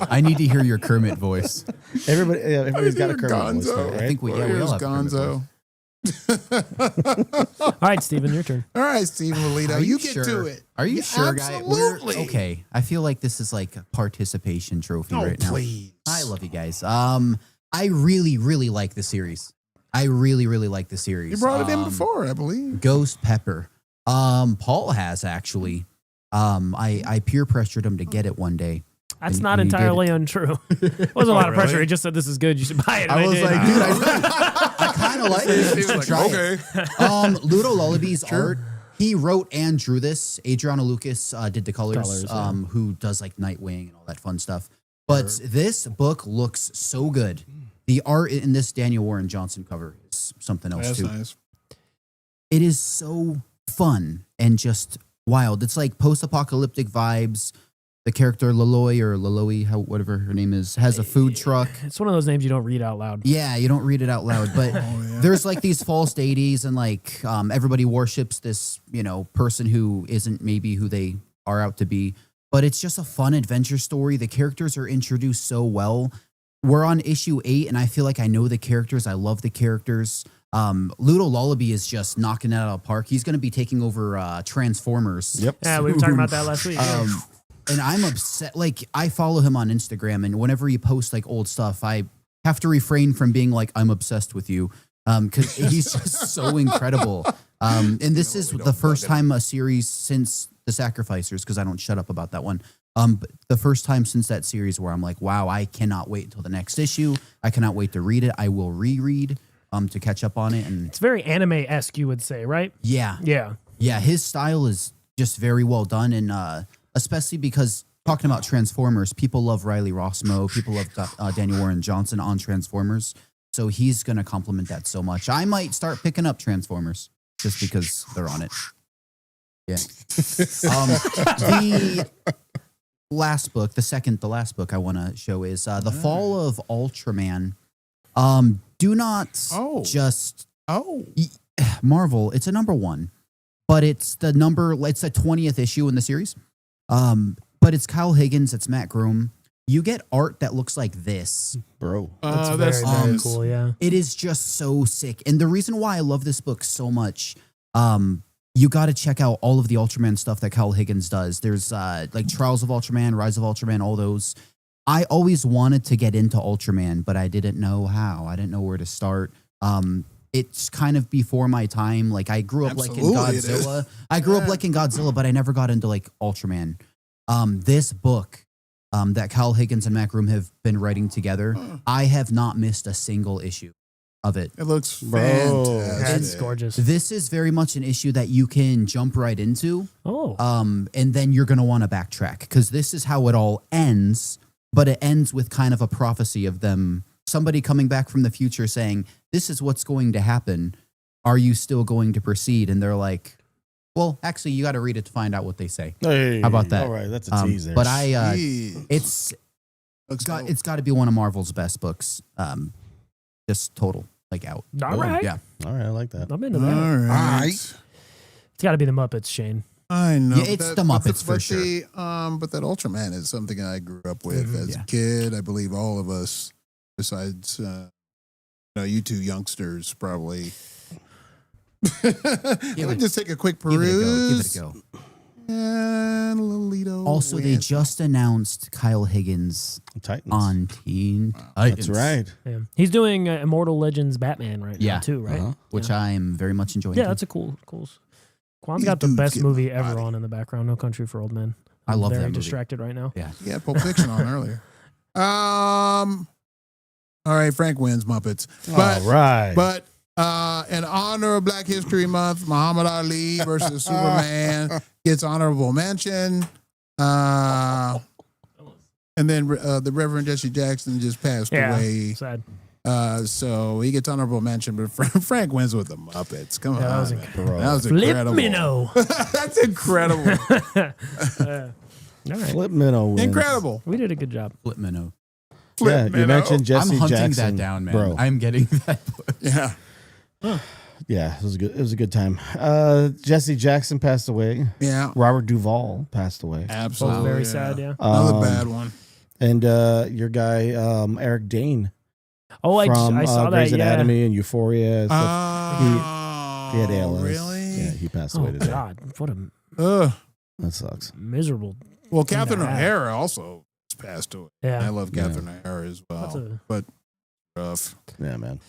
I need to hear your Kermit voice. Everybody's got a Kermit voice, Gonzo. though, right? I think we all Here's have Kermit voice. Gonzo. All right, Steven, your turn. All right, Steven Lelito, Are you get get to it. Are you Yeah, sure, guy? absolutely. Okay. I feel like this is like a participation trophy Oh, right now. please. I love you guys. I really, really like the series. I really, really like the series. You brought it in before, I believe. Ghost Pepper. Paul has actually. I peer pressured him to get it one day. That's And not he did entirely untrue. It wasn't a lot of pressure. really? He just said, this is good. You should buy it. I And was did. like, dude, I kind of like it. You should try it. Okay. Ludo Lullaby's art. He wrote and drew this. Adriana Lucas did the colors. Who does like Nightwing and all that fun stuff. But this book looks so good. The art in this Daniel Warren Johnson cover is something else That's too. nice. It is so fun and just wild. It's like post-apocalyptic vibes. The character Laloy, whatever her name is, has a food truck. It's one of those names you don't read out loud. Yeah, you don't read it out loud, but there's like these false deities, and like everybody worships this, person who isn't maybe who they are out to be. But it's just a fun adventure story. The characters are introduced so well. We're on issue 8, and I feel like I know the characters. I love the characters. Ludo Lullaby is just knocking it out of the park. He's going to be taking over Transformers. Yep. Yeah, we were talking about that last week. Yeah. And I'm upset. Like, I follow him on Instagram, and whenever he posts like old stuff, I have to refrain from being like, I'm obsessed with you. Because he's just so incredible. And this is the first time a series since The Sacrificers, because I don't shut up about that one. But the first time since that series where I'm like, wow, I cannot wait until the next issue. I cannot wait to read it. I will reread to catch up on it. And It's very anime-esque, you would say, right? yeah. Yeah. Yeah, his style is just very well done. And especially because talking about Transformers, people love Riley Rossmo. People love Daniel Warren Johnson on Transformers. So he's going to complement that so much. I might start picking up Transformers just because they're on it. Yeah. The last book, the last book I want to show is The Fall of Ultraman. Do not just Marvel. It's a number 1, but it's the 20th issue in the series. But it's Kyle Higgins. It's Matt Groom. You get art that looks like this, bro. That's That's very nice. cool, yeah. It is just so sick. And the reason why I love this book so much, you got to check out all of the Ultraman stuff that Kyle Higgins does. There's like Trials of Ultraman, Rise of Ultraman, all those. I always wanted to get into Ultraman, but I didn't know how. I didn't know where to start. It's kind of before my time. Like I grew up liking Godzilla. I grew up liking Godzilla, but I never got into like Ultraman. This book that Kyle Higgins and Matt Groom have been writing together, I have not missed a single issue of it. It looks Bro. fantastic. It's gorgeous. This is very much an issue that you can jump right into. Oh. And then you're going to want to backtrack because this is how it all ends, but it ends with kind of a prophecy of them, somebody coming back from the future saying, this is what's going to happen. Are you still going to proceed? And they're like, well, actually, you got to read it to find out what they say. Hey, How about that? All right, that's a teaser. But Jeez. it's Looks dope. it's got to be one of Marvel's best books. Just total, like out. All right. Yeah. All right, I like that. I'm into All that. right. It's got to be the Muppets, Shane. I know. Yeah, it's the Muppets for sure. But that Ultraman is something I grew up with as Yeah. a kid. I believe all of us, besides you two youngsters, probably. Let me just take a quick peruse. Give it a go. And Lelito. Also, they wins. just announced Kyle Higgins Titans. on Teen Titans. That's right. Yeah. He's doing Immortal Legends Batman right now, too, right? Uh-huh. Which I'm very much enjoying. Yeah, too. that's a cool. Quan's These got the dudes best get movie my ever body. on in the background. No Country for Old Men. I love that Very movie. distracted right now. Yeah. Yeah, Pulp Fiction on earlier. All right, Frank wins Muppets. But, All right. But in honor of Black History Month, Muhammad Ali versus Superman gets honorable mention. And then the Reverend Jesse Jackson just passed away. Sad. So he gets honorable mention, but Frank wins with the Muppets. Come on, that was man. incredible. That was Flip incredible. Minnow. That's incredible. All right. Flip Minnow wins. Incredible. We did a good job. Flip Minnow. Yeah, you mentioned Jesse I'm hunting Jackson. that down, man. Bro. I'm getting that. Yeah. Yeah, it was good. It was a good time. Jesse Jackson passed away. Yeah. Robert Duvall passed away. Absolutely. Very sad, yeah. Another bad one. And your guy Eric Dane. Oh, I from saw Grey's that, yeah. Anatomy and Euphoria. He had ALS. Really? Yeah, he passed away Oh, today. God. What a That sucks. miserable. Well, thing to Catherine have. O'Hara also passed away. Yeah. I love Catherine O'Hara as That's well. But rough. Yeah, man.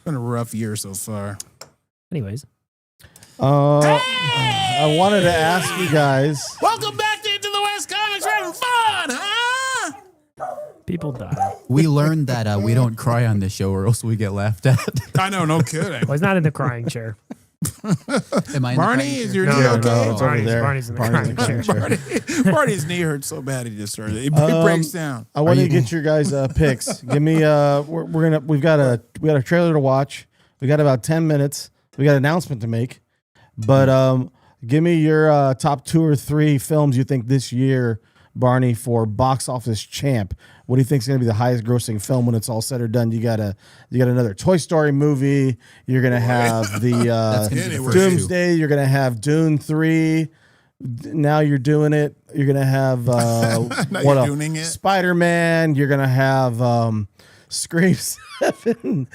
Been a rough year so far. Anyways. I wanted to ask you guys. Welcome back to Into the West Comics. We're having fun, huh? People die. We learned that we don't cry on this show or else we get laughed at. I know, no kidding. Well, he's not in the crying chair. Am I in Barney, the is your No, knee no, okay? no, it's over Barney's- there. Barney's in the Barney's crying chair. Barney's knee hurts so bad he just started. It breaks down. I wanted to get your guys' picks. Give me. We've got a trailer to watch. We got about 10 minutes. We got an announcement to make, but give me your top 2 or 3 films you think this year, Barney, for box office champ. What do you think is going to be the highest grossing film when it's all said or done? You got another Toy Story movie. You're going to have the Doomsday. You're going to have Dune 3. Now you're doing it. You're going to have what else? Dooning it? Spider-Man. You're going to have Scream 7.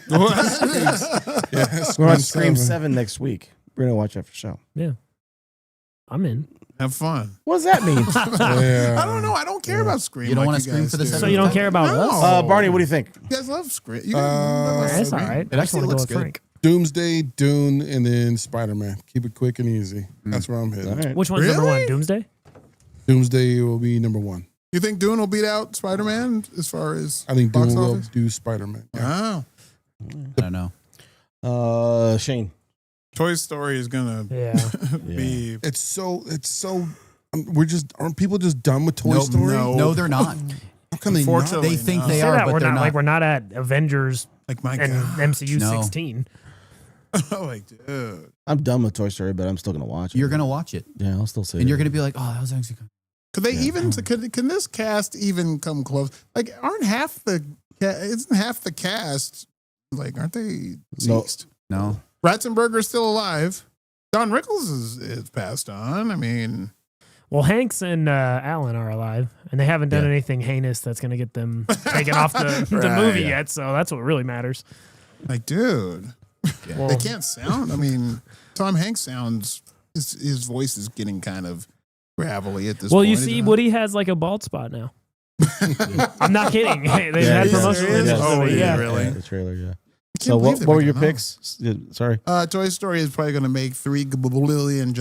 We're on Scream 7 next week. We're going to watch that for show. Yeah. I'm in. Have fun. What does that mean? I don't know. I don't care about Scream. You don't like want to scream guys for the do. seventh So you don't care about No. us? Barney, what do you think? You guys love Scream. You guys love That's all Scream. right. It I just actually want to go looks with good. Frank. Doomsday, Dune, and then Spider-Man. Keep it quick and easy. That's where I'm heading. All right. Which one's number Really? one? Doomsday? Doomsday will be number 1. You think Dune will beat out Spider-Man as far as I think box Dune will office? do Spider-Man. Yeah. Wow. I don't know. Shane. Toy Story is gonna Yeah. be. It's so. Aren't people just done with Toy Story? No, they're not. How can they not? Unfortunately, They think no. they Say are, that but we're they're not not. like we're not at Avengers Like my and God. MCU No. 16. Like, dude. I'm done with Toy Story, but I'm still going to watch it. You're gonna watch it, Yeah, I'll still say and it. you're gonna be like, "Oh, that was actually good." Could they even? Can this cast even come close? Like, isn't half the cast like? Aren't they No. deceased? No, Ratzenberger's still alive. Don Rickles is passed on. I mean, Well, Hanks and Alan are alive, and they haven't done anything heinous that's going to get them taken off the movie yet. So that's what really matters. like, dude, Well, they can't sound. I mean, Tom Hanks sounds. His voice is getting kind of gravelly at this well, point. you see, Woody has like a bald spot now. I'm not kidding. They've had yeah, promotional there is. images Oh, of it. yeah, Yeah. really? Yeah, the trailer, yeah. I can't So believe what they're were your making picks? Sorry. Toy Story is probably going to make $3 billion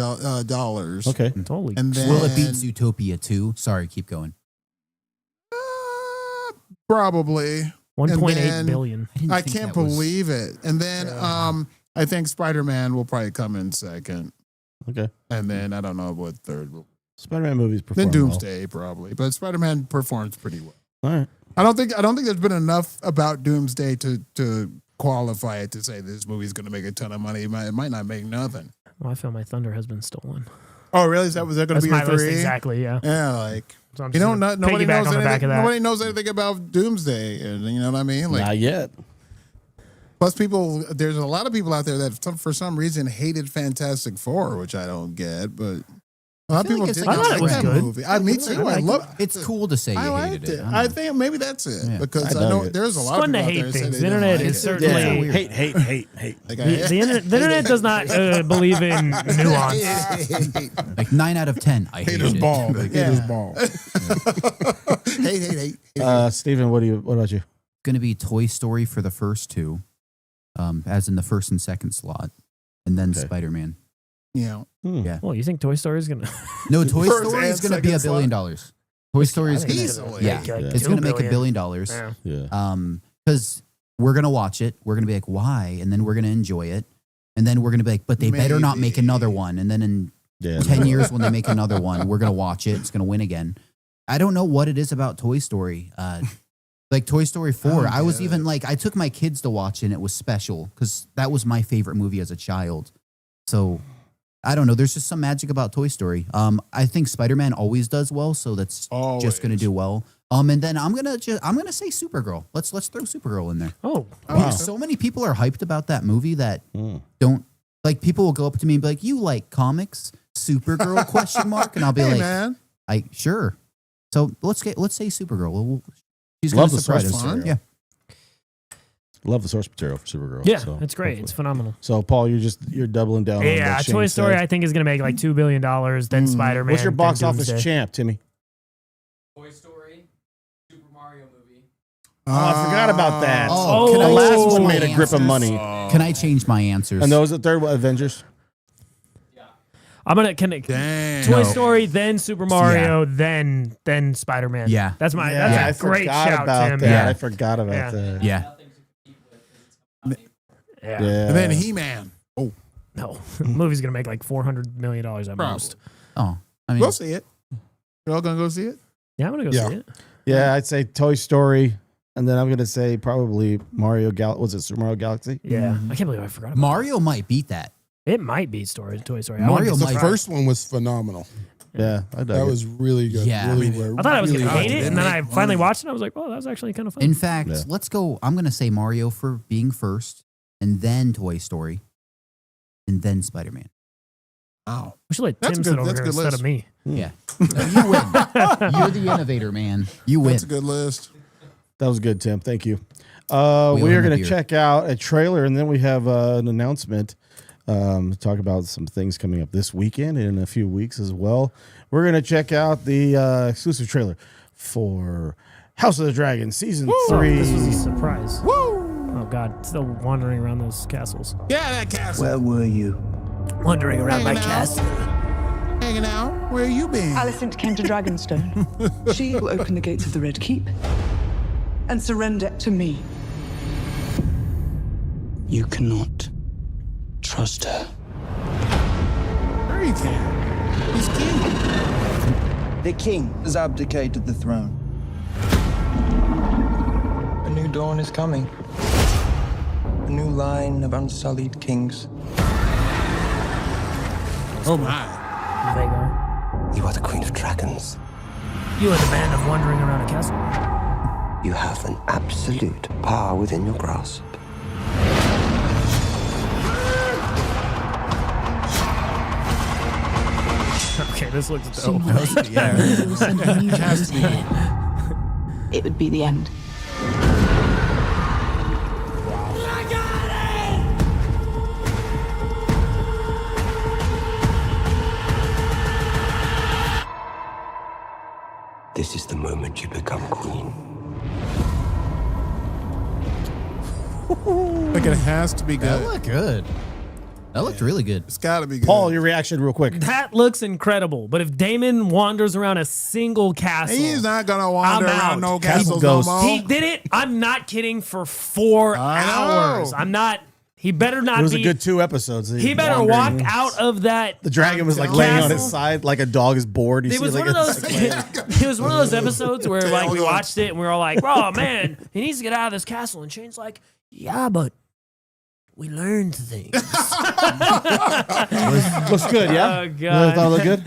dollars. Okay. Totally. And then will it beat Zootopia 2? Sorry, keep going. Probably. 1.8 billion. didn't I think can't that was- believe it. And then I think Spider-Man will probably come in second. Okay. And then I don't know what third. Spider-Man movies Then perform Doomsday probably. But Spider-Man performs pretty well. well. All right. I don't think there's been enough about Doomsday to qualify it to say this movie's going to make a ton of money. It might not make nothing. Well, I feel my thunder has been stolen. Oh, really? Was that going to That's be your my list 3? exactly. Yeah. Yeah, like So I'm you just know, gonna nobody piggyback knows on the back anything. of that. Nobody knows anything about Doomsday, and you know what I mean. Like, Not yet. plus, there's a lot of people out there that for some reason hated Fantastic Four, which I don't get, but a lot of I feel people like it's did like not I thought like it was that good. movie. Me too. I love. It's cool to say you I hated liked it. it. don't I know. think maybe that's it Yeah. because I I know dug it. there's a It's lot fun of to people out hate there that said things. they The didn't internet like is it. certainly- Yeah. Hate. Like, The internet does not believe in nuance. Like 9 out of 10. I hate Haters it. ball. Like, haters ball. hate. Steven, what about you? Going to be Toy Story for the first 2, as in the first and second slot, and then Okay. Spider-Man. Yeah. Yeah. Well, you think Toy Story is going to? No, Toy First Story and is going to be second $1 billion. Toy Story is I think going it's to, Easily. yeah, like it's going to make $1 billion. Yeah. Yeah. Because we're going to watch it. We're going to be like, why? And then we're going to enjoy it. And then we're going to be like, but they better not make Maybe. another one. And then in Yeah. 10 years when they make another one, we're going to watch it. It's going to win again. I don't know what it is about Toy Story. Like Toy Story 4, I was even like, I took my kids to watch it and it was special because that was my favorite movie as a child. So I don't know. There's just some magic about Toy Story. I think Spider-Man always does well, so that's just going to do well. And then I'm gonna say Supergirl. Let's throw Supergirl in there. Oh, wow. So many people are hyped about that movie that don't like. People will go up to me and be like, "You like comics? Supergirl?" question mark, and I'll be like, man. Sure." So let's say Supergirl. She's Love gonna the surprise source us. material. Yeah. Love the source material for Supergirl. yeah, so it's great. hopefully. It's phenomenal. So Paul, you're doubling down. on Yeah, what Shane Toy Story said. I think is going to make like $2 billion. Then Spider-Man. What's your box then office Doomsday. champ, Timmy? Toy Story, Super Mario movie. Oh, I forgot about that. Oh, the can I last change one my made a grip of answers? money. Can I change my answers? And those the third one, Avengers. I'm gonna connect Toy Story, then Super Mario, then Spider-Man. Yeah. that's my Yeah. that's a I great forgot shout, about Tim. that. Yeah. I forgot about that. Yeah. Yeah. And then He-Man. Oh, No, the movie's gonna make like $400 million at most. Oh, I mean, we'll see it. You're all gonna go see it? Yeah, I'm gonna go see it. Yeah, I'd say Toy Story, and then I'm gonna say probably Mario Was it Super Mario Galaxy? Yeah, I can't believe I forgot about Mario might beat that. It might be Toy Story. Mario The might. first one was phenomenal. Yeah, I dug That it. was really good. Yeah. Really, I thought I was really gonna hate good. it, and then I finally watched it. And I was like, "Oh, that was actually kind of fun." In fact, Yeah. let's go. I'm gonna say Mario for being first, and then Toy Story, and then Spider-Man. Wow. We should let That's Tim a sit good- over that's a here good instead list. of me. Yeah, you win. You're the innovator, man. You win. That's a good list. That was good, Tim. Thank you. We owe are him a going to beer. check out a trailer, and then we have an announcement. Talk about some things coming up this weekend and in a few weeks as well. We're going to check out the exclusive trailer for House of the Dragon Season 3. This was a surprise. Woo! Oh God, still wandering around those castles. Yeah, that castle. Where were you? Wandering around my Hanging out. castle. Hanging out. Where you been? Alicent came to Dragonstone. She will open the gates of the Red Keep and surrender to me. You cannot trust her. Sure you can. He's king. The king has abdicated the throne. A new dawn is coming. A new line of unsullied kings. Oh my. Vagar. You are the queen of dragons. You are the man of wandering around a castle. You have an absolute power within your grasp. Okay, this looks dope. It would be the end. This is the moment you become queen. Like it has to be That good. looked good. That looked really good. It's got to be good. Paul, your reaction real quick. That looks incredible. But if Damon wanders around a single castle, He's not gonna wander I'm around out. no Castle castles no Ghost. more. He did it. I'm not kidding for 4 I know. hours. I'm not. He better not It was be. a good 2 episodes. He better walk out of that. The dragon was like laying on his Castle. side like a dog is bored. You It see, was like, one of it's those. like- It was one of those episodes where like we watched it and we were all like, "Oh man, he needs to get out of this castle." And Shane's like, "Yeah, but we learned things." looks good, yeah? Oh god, That look good?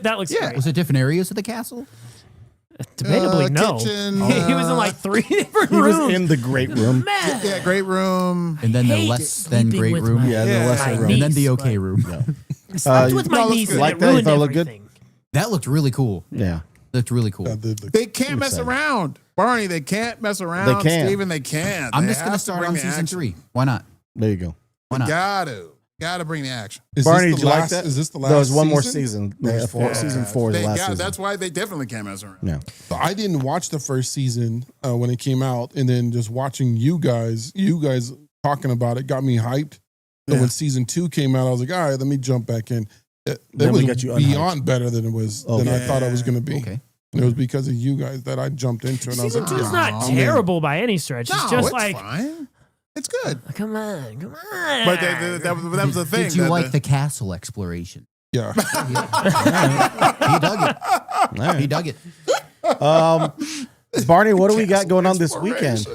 That looks great. Was it different areas of the castle? Debatably, no. kitchen, He was in like 3 different He was rooms. in the great room. Man, Yeah, great room. And then the hate less than sleeping great with room. my- Yeah, the Yeah. lesser my room. And then the niece, okay but- room. I slept with you my thought it niece looked and good? Like it that? You ruined thought it looked good? everything. That looked really cool. Yeah. Looked really cool. They can't mess around. Barney, they can't mess around. They can't. Steven, they can't. I'm They just going have to start bring on the season action. 3. Why not? There you go. Why not? Gotta bring the action. Is Barney, this did the you like last, that? Is this the last There was one more season? season. Yeah, season 4 is the last season. That's why they definitely can't mess around. Yeah. So I didn't watch the first season when it came out, and then just watching you guys talking about it got me hyped. So Yeah. when season 2 came out, I was like, all right, let me jump back in. It Then was we got you beyond better than it was than I thought it was going to be. Okay. And it was because of you guys that I jumped into, and I was Season like, 2 is not I'm in. terrible by any stretch. No, It's just it's like, fine. It's good. come on. But that was the thing. Did you that like the castle exploration? Yeah. He dug it. Right. He dug it. Barney, what do we got going on this weekend?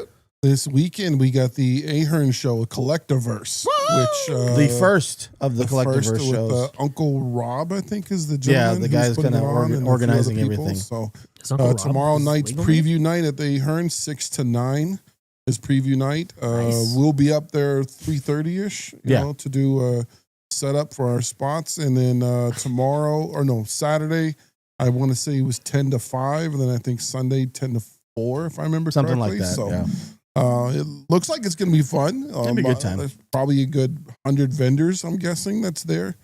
This weekend we got the Ahern Show, Collectiverse, which The first of the Collectiverse with, shows. Uncle Rob, I think, is the Yeah, gentleman. the guy who's who's putting kinda it on, and a few organizing other people. everything. So Is Uncle Rob tomorrow his night's legal preview night at the Ahern, 6 to 9 is preview night. Nice. We'll be up there 3:30ish, you know, to do set up for our spots, and then Saturday, I want to say it was 10 to 5, and then I think Sunday 10 to 4, if I remember Something correctly. like that, So, yeah. it looks like it's going to be fun. It'll be a good time. There's probably a good 100 vendors, I'm guessing, that's there.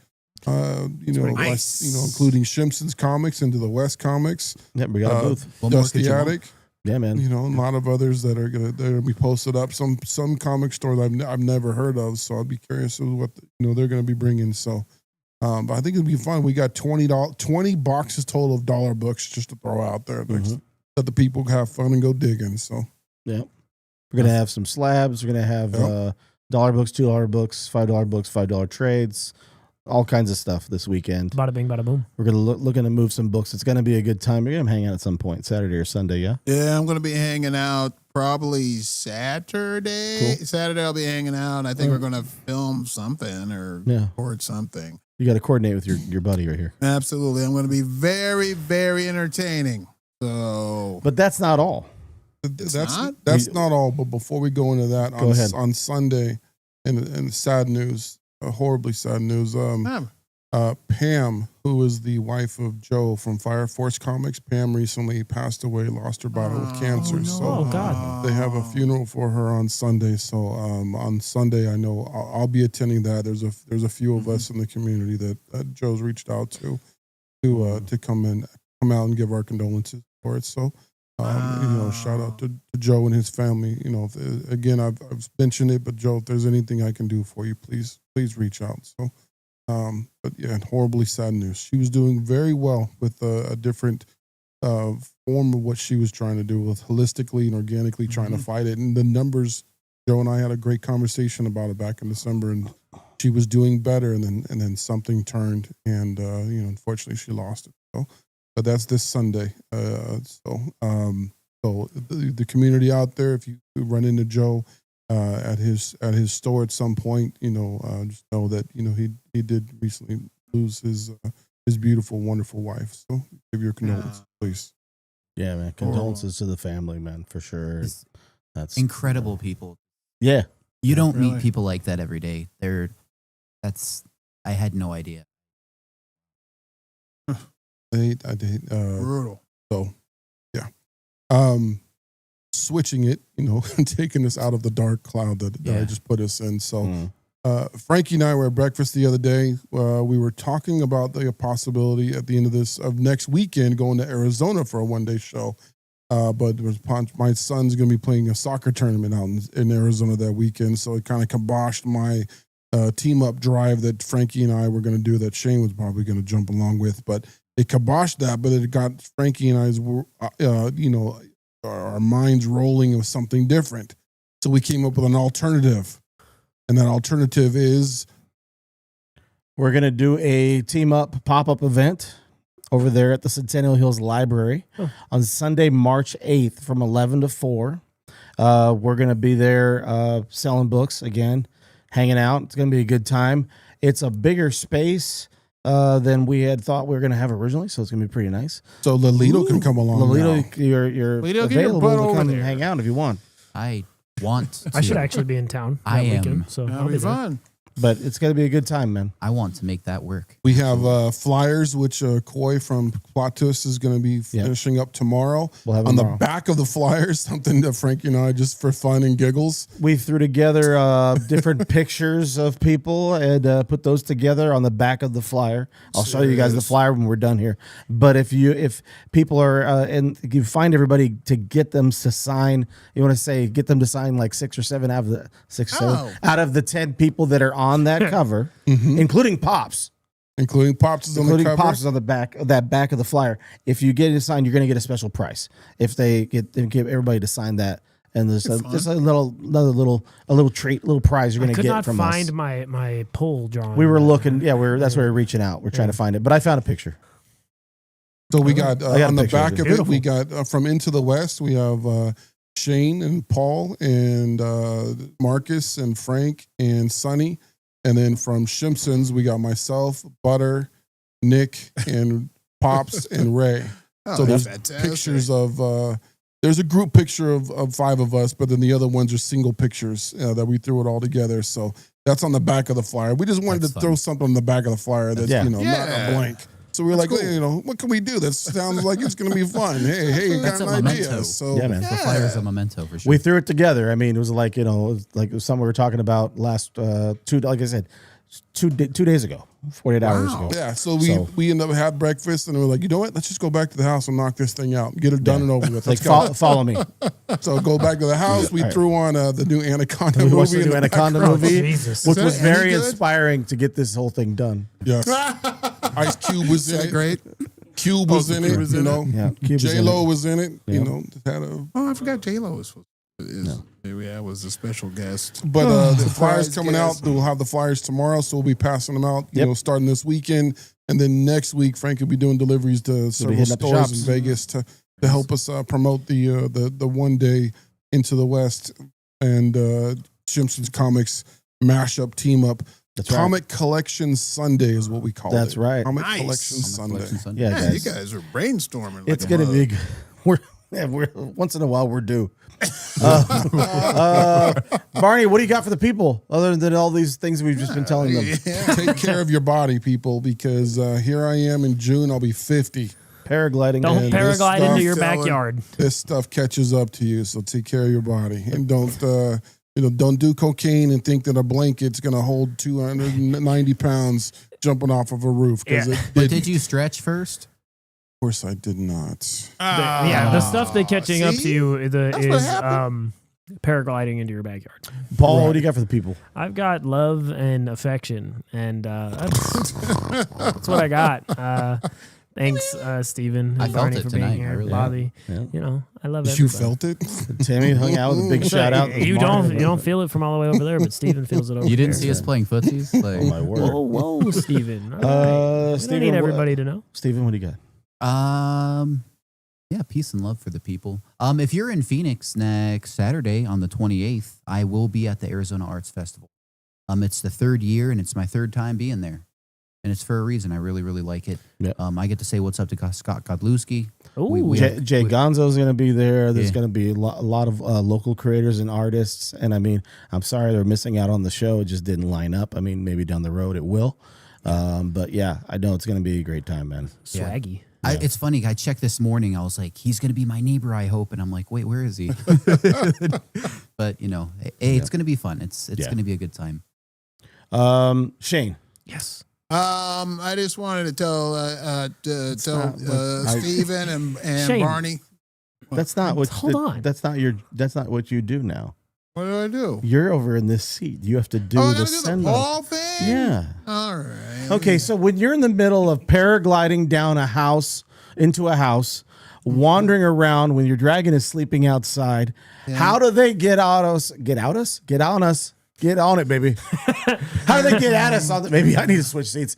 Including Shimpsons Comics, Into the West Comics. Yeah, we got a booth. Dusty Attic. Yeah, man. You know, a lot of others that are gonna be posted up. Some comic stores I've never heard of, so I'll be curious of what they're gonna be bringing. So, but I think it'll be fun. We got 20 boxes total of dollar books just to throw out there. Let the people have fun and go digging. So, yeah, we're gonna have some slabs. We're gonna have dollar books, $2 books, $5 trades. All kinds of stuff this weekend. Bada bing, bada boom. We're gonna looking to move some books. It's gonna be a good time. You're gonna hang out at some point, Saturday or Sunday, yeah. Yeah, I'm gonna be hanging out probably Saturday. Cool. Saturday I'll be hanging out. I think we're gonna film something or record something. You got to coordinate with your buddy right here. Absolutely, I'm gonna be very, very entertaining. So, but that's not all. That's not all. But before we go into that, on Sunday, and sad news. Horribly sad news. Pam, who is the wife of Joe from Fire Force Comics, Pam recently passed away, lost her battle with cancer. No. So God. They have a funeral for her on Sunday. So on Sunday, I know I'll be attending that. There's a few of us in the community that Joe's reached out to come out and give our condolences for it. So shout out to Joe and his family. Again, I've mentioned it, but Joe, if there's anything I can do for you, please reach out. So, but yeah, horribly sad news. She was doing very well with a different form of what she was trying to do with holistically and organically trying to fight it. And the numbers, Joe and I had a great conversation about it back in December, and she was doing better, and then something turned, and unfortunately she lost it. So. But that's this Sunday. So the community out there, if you run into Joe at his store at some point, just know that he did recently lose his beautiful, wonderful wife. So give your condolences, please. Yeah, man. Condolences to the family, man, for sure. That's incredible people. Yeah, you don't meet people like that every day. I had no idea. Brutal. So, yeah. Switching it, taking us out of the dark cloud that I just put us in. So, Frankie and I were at breakfast the other day. We were talking about the possibility at the end of next weekend going to Arizona for a one-day show. But my son's going to be playing a soccer tournament out in Arizona that weekend. So it kind of kiboshed my team-up drive that Frankie and I were going to do that Shane was probably going to jump along with. But it kiboshed that, but it got Frankie and I's, our minds rolling with something different. So we came up with an alternative. And that alternative is we're going to do a team-up pop-up event over there at the Centennial Hills Library on Sunday, March 8th from 11 to 4. We're going to be there selling books again, hanging out. It's going to be a good time. It's a bigger space than we had thought we were going to have originally, so it's going to be pretty nice. So Lelito can come along. Lelito, you're Lelito, available to come and hang out if you want. I want to. I should actually be in town that weekend, so That'll be fun. But it's going to be a good time, man. I want to make that work. We have flyers, which Coy from Plot Twist is going to be finishing up tomorrow. We'll have on tomorrow. The back of the flyers, something that Frankie and I, just for fun and giggles, we threw together different pictures of people and put those together on the back of the flyer. I'll show you guys the flyer when we're done here. But if people are and you find everybody to get them to sign, you want to say get them to sign like 6 or 7 out of the 7 out of the 10 people that are on that cover, including Pops. Including Pops is on the cover. Pops is on the back of back of the flyer. If you get it signed, you're going to get a special price. If they give everybody to sign that And there's just another little treat, little prize you're going to get from us. I could not find my poll drawing. We were looking, that's where we're reaching out. We're trying to find it, but I found a picture. So we got on the back of beautiful. it, we got from Into the West, we have Shane and Paul and Marcus and Frank and Sonny. And then from Shimpsons, we got myself, Butter, Nick, and Pops and Ray. So there's pictures of, there's a group picture of 5 of us, but then the other ones are single pictures that we threw it all together. So that's on the back of the flyer. We just wanted to throw something on the back of the flyer that's, not a blank. So we were like, cool. What can we do? That sounds like it's going to be fun. Hey, you got an idea. So man. The flyer's a memento for sure. We threw it together. I mean, it was like, it was something we were talking about last, like I said, 2 days ago, 48 hours ago. Yeah, so we ended up had breakfast and we were like, you know what? Let's just go back to the house and knock this thing out. Get it done and over with. Like, follow me. So go back to the house. We threw on the new Anaconda movie. The new Anaconda movie, Jesus. which was very inspiring to get this whole thing done. Yes. Ice Cube was in it. Great. Cube was in it. J-Lo was in it. I forgot J-Lo was was a special guest. But the flyers coming out, we'll have the flyers tomorrow, so we'll be passing them out, starting this weekend. And then next week, Frank will be doing deliveries to several stores in Vegas to help us promote the one day Into the West and Shimpsons Comics mashup team up. That's Comic Collection Sunday is what we call it. That's right. Comic Collection Sunday. Yeah, guys. You guys are brainstorming. It's going to be. We're once in a while we're due. Barney, what do you got for the people other than all these things we've just been telling them? Take care of your body, people, because here I am in June. I'll be 50. Paragliding. Don't paraglide into your backyard. This stuff catches up to you, so take care of your body and don't do cocaine and think that a blanket's going to hold 290 pounds jumping off of a roof. But did you stretch first? Of course, I did not. The stuff that's catching up to you is paragliding into your backyard. Paul, what do you got for the people? I've got love and affection, and that's what I got. Thanks, Steven and Barney, for being here. Really Bobby, I love everybody. You felt it? Timmy hung out with a big shout out. You don't feel it from all the way over there, but Steven feels it over there. You didn't see us playing footsies? Like, oh my word. Whoa, Steven. Right. Steven, need everybody to know. Steven, what do you got? Peace and love for the people. If you're in Phoenix next Saturday on the 28th, I will be at the Arizona Arts Festival. It's the 3rd year and it's my 3rd time being there. And it's for a reason. I really, really like it. Yep. I get to say what's up to Scott Godlewski. Jay Gonzo's going to be there. There's going to be a lot of local creators and artists. And I mean, I'm sorry they're missing out on the show. It just didn't line up. I mean, maybe down the road it will. But yeah, I know it's going to be a great time, man. Swaggy. Yeah. It's funny. I checked this morning. I was like, he's going to be my neighbor, I hope. And I'm like, wait, where is he? But, it's going to be fun. It's going to be a good time. Shane. Yes. I just wanted to tell Steven and Shane. Barney. That's not what. Hold on. That's not what you do now. What do I do? You're over in this seat. You have to do the send off. Paul thing? Yeah. All right. Okay, so when you're in the middle of paragliding down a house into a house, wandering around when your dragon is sleeping outside, how do they get on us? Get on us? Get on it, baby. How do they get at us on maybe I need to switch seats.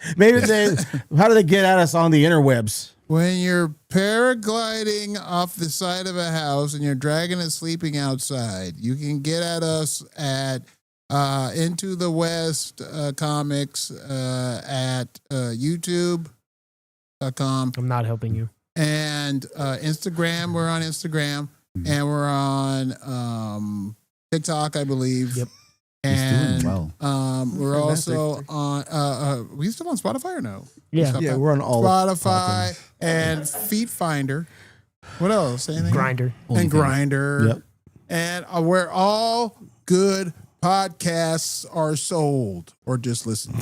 How do they get at us on the interwebs? When you're paragliding off the side of a house and your dragon is sleeping outside, you can get at us at Into the West Comics at YouTube.com. I'm not helping you. And Instagram, we're on Instagram. And we're on TikTok, I believe. Yep. And doing well. We're also on. We still on Spotify or no? Yeah, we're on all Spotify and Feet Finder. What else? Anything? Grinder. And Grinder. Yep. And where all good podcasts are sold or just listen.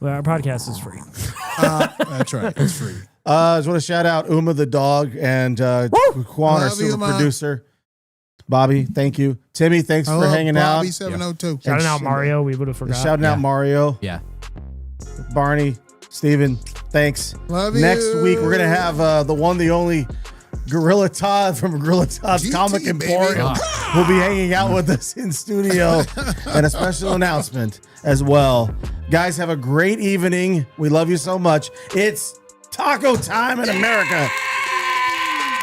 Well, our podcast is free. That's right. It's free. I just want to shout out Uma the dog and Quan, our super producer. Bobby, thank you. Timmy, thanks for hanging Bobby out. 702. Shouting out Mario. We would have forgot. Shouting out Mario. Yeah. Barney, Steven, thanks. Love you. Next week, we're going to have the one, the only Gorilla Todd from Gorilla Todd's GT, Comic baby. Emporium. will be hanging out with us in studio and a special announcement as well. Guys, have a great evening. We love you so much. It's taco time in America.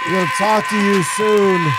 We'll talk to you soon.